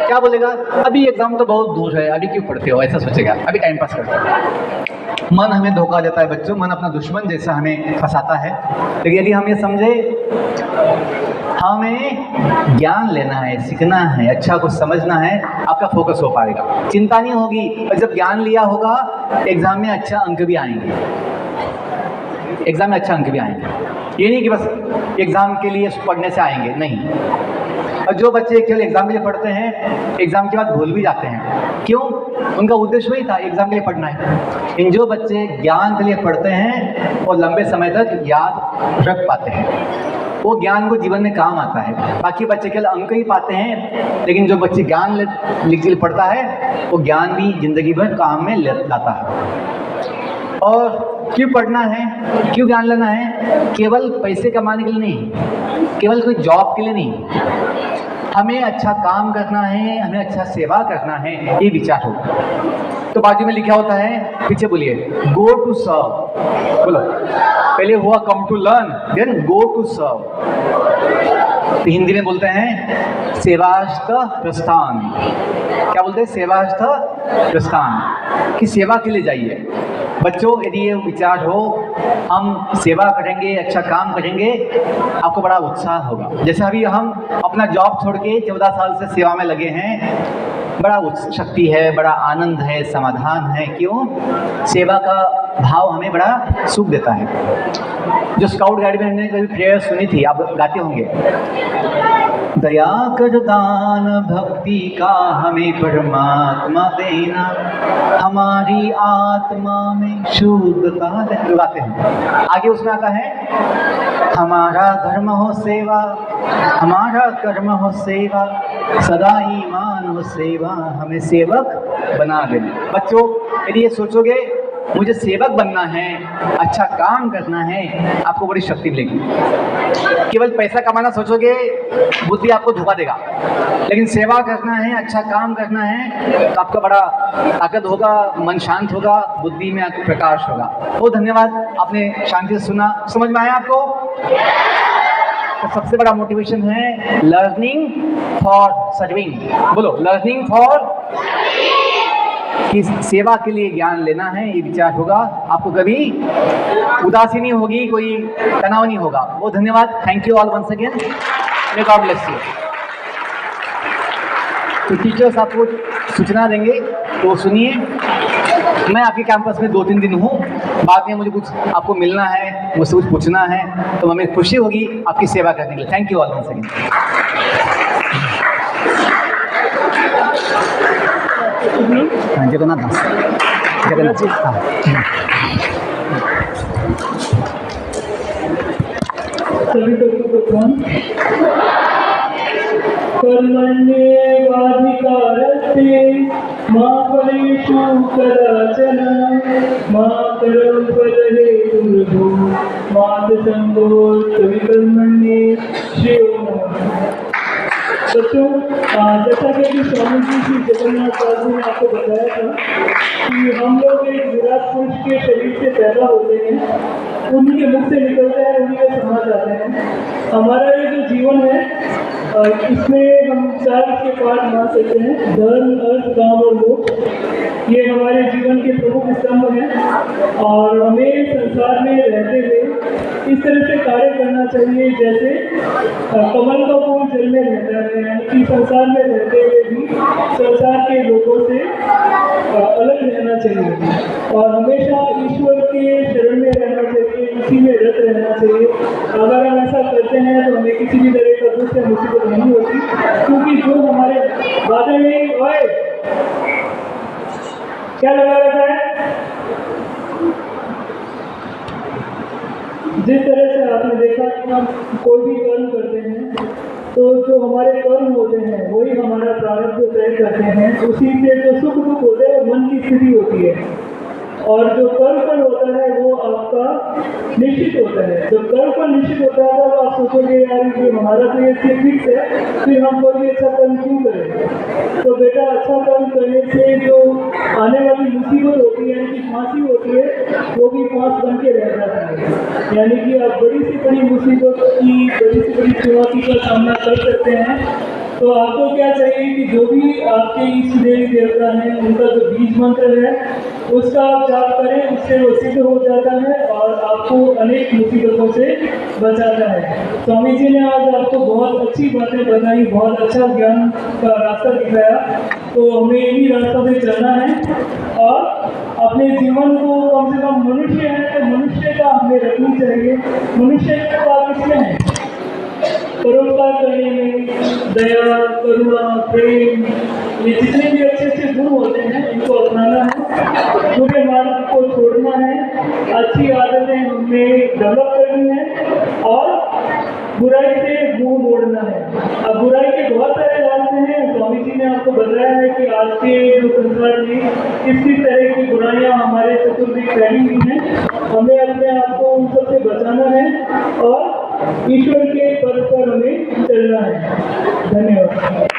क्या बोलेगा, अभी एग्ज़ाम तो बहुत दूर है, अभी क्यों पढ़ते हो, ऐसा सोचेगा, अभी टाइम पास करते हो। मन हमें धोखा देता है बच्चों, मन अपना दुश्मन जैसा हमें फंसाता है। लेकिन यदि हम ये समझे हमें ज्ञान लेना है, सीखना है, अच्छा कुछ समझना है, आपका फोकस हो पाएगा, चिंता नहीं होगी। और जब ज्ञान लिया होगा एग्ज़ाम में अच्छा अंक भी आएंगे, एग्ज़ाम में अच्छा अंक भी आएंगे। ये नहीं कि बस एग्ज़ाम के लिए पढ़ने से आएंगे, नहीं। और जो बच्चे केवल एग्ज़ाम के लिए पढ़ते हैं, एग्ज़ाम के बाद भूल भी जाते हैं। क्यों? उनका उद्देश्य वही था, एग्ज़ाम के लिए पढ़ना है। इन जो बच्चे ज्ञान के लिए पढ़ते हैं वो लंबे समय तक याद रख पाते हैं, वो ज्ञान को जीवन में काम आता है। बाकी बच्चे केवल अंक ही पाते हैं, लेकिन जो बच्चे ज्ञान लिख के पढ़ता है वो ज्ञान भी ज़िंदगी भर काम में लाता है। और क्यों पढ़ना है, क्यों ज्ञान लेना है? केवल पैसे कमाने के लिए नहीं, केवल कोई जॉब के लिए नहीं, हमें अच्छा काम करना है, हमें अच्छा सेवा करना है, ये विचार हो। तो बाजू में लिखा होता है, पीछे बोलिए, गो टू सर्व। बोलो, पहले हुआ come to learn, then go to serve. तो हिंदी में बोलते हैं सेवास्त प्रस्थान। क्या बोलते हैं? सेवास्त प्रस्थान, कि सेवा के लिए जाइए। बच्चों यदि ये विचार हो, हम सेवा करेंगे, अच्छा काम करेंगे, आपको बड़ा उत्साह होगा। जैसे अभी हम अपना जॉब छोड़ के 14 साल से सेवा में लगे हैं, बड़ा शक्ति है, बड़ा आनंद है, समाधान है। क्यों? सेवा का भाव हमें बड़ा सुख देता है। जो स्काउट गाइड में हमने कभी प्रेयर सुनी थी, आप गाते होंगे, दया कर दान भक्ति का हमें परमात्मा देना, हमारी आत्मा में शुद्धता दे, गाते हैं। आगे उसमें आता है, हमारा धर्म हो सेवा, हमारा कर्म हो सेवा, सदा ईमान हो सेवा, हमें सेवक बना देना। बच्चों यदि ये सोचोगे मुझे सेवक बनना है, अच्छा काम करना है, आपको बड़ी शक्ति मिलेगी। केवल पैसा कमाना सोचोगे, बुद्धि आपको धोखा देगा। लेकिन सेवा करना है, अच्छा काम करना है, तो आपका बड़ा ताकत होगा, मन शांत होगा, बुद्धि में आपको प्रकाश होगा। बहुत धन्यवाद, आपने शांति से सुना। समझ में आया आपको? तो सबसे बड़ा मोटिवेशन है लर्निंग फॉर सर्विंग। बोलो, लर्निंग फॉर, कि सेवा के लिए ज्ञान लेना है, ये विचार होगा, आपको कभी उदासी नहीं होगी, कोई तनाव नहीं होगा। बहुत धन्यवाद, thank you all once again, may God bless you. तो टीचर्स आपको सूचना देंगे तो सुनिए। मैं आपके कैंपस में 2-3 दिन हूँ, बाद में मुझे कुछ आपको मिलना है, मुझसे कुछ पूछना है, तो हमें खुशी होगी आपकी सेवा करने के लिए। Thank you all once again. Jagannath Das, Jagannath ji, हाँ। सभी को प्रणाम। कर्मण्येवाधिकारस्ते मा फलेषु कदाचन मा कर्मफलहेतुर्भो मा संगोऽस्त्वं कर्मण्ये श्रेयो नमः। बच्चों, जैसा कि स्वामी जी श्री जगन्नाथ दास जी ने आपको बताया था कि हम लोग एक विराट पुरुष के शरीर से पैदा होते हैं, उन्हीं के मुख से निकलते हैं, उन्हीं में समा जाते हैं। हमारा ये जो जीवन है, इसमें हम 4 के पार्ट मान सकते हैं, धर्म, अर्थ, काम और मोक्ष। ये हमारे जीवन के प्रमुख स्तंभ हैं और हमें संसार में रहते हुए इस तरह से कार्य करना चाहिए जैसे कमल का फूल जल में रहता है, यानी कि संसार में रहते हुए भी संसार के लोगों से अलग रहना चाहिए और हमेशा ईश्वर के शरण में रहना चाहिए, उसी में रत रहना चाहिए। अगर हम ऐसा करते हैं तो हमें किसी भी तरह का दुख या मुसीबत नहीं होती, क्योंकि जो हमारे बातें में ओए क्या लगा रखा है, जिस तरह से आपने देखा कि हम कोई भी कर्म करते हैं तो जो हमारे कर्म होते हैं वही हमारा प्रारब्ध तय करते हैं, उसी से जो सुख दुख होते हैं मन की स्थिति होती है और जो कर्मफल होता है वो आपका निश्चित होता है। जब कर्मफल निश्चित होता है तो आप सोचोगे यार ये हमारा तो ये फिक्स है, फिर हम कोई भी अच्छा कर्म क्यों करें। तो बेटा अच्छा कर्म करने से जो आने वाली मुसीबत होती है, यानी कि फांसी होती है, वो भी फांस बन के रह जाता है। यानी कि आप बड़ी से बड़ी मुसीबत की, बड़ी से बड़ी चुनौती का सामना कर सकते हैं। तो आपको क्या चाहिए कि जो भी आपके इष्ट देवी देवता हैं उनका जो बीज मंत्र है उसका आप जाप करें, उससे वो सिद्ध हो जाता है और आपको अनेक मुसीबतों से बचाता है। स्वामी जी ने आज आपको बहुत अच्छी बातें बताई, बहुत अच्छा ज्ञान का रास्ता दिखाया, तो हमें इन्हीं रास्ता पे चलना है और अपने जीवन को कम से कम मनुष्य है तो मनुष्य का हमें रखनी चाहिए। मनुष्य का किसमें है? परोपकार करने में, दया, करुणा, प्रेम, ये जितने भी अच्छे अच्छे गुण होते हैं इनको अपनाना है, बुरे मार्ग को छोड़ना है, अच्छी आदतें हमें डेवलप करनी है और बुराई से मुंह मोड़ना है। अब बुराई के बहुत सारे रास्ते हैं, स्वामी जी ने आपको बताया है कि आज के जो संसार में किस तरह की बुराइयां हमारे चतुर्दिक फैली हुई हैं, हमें अपने आप को उन सबसे बचाना है और ईश्वर के पद पर हमें चलना है। धन्यवाद।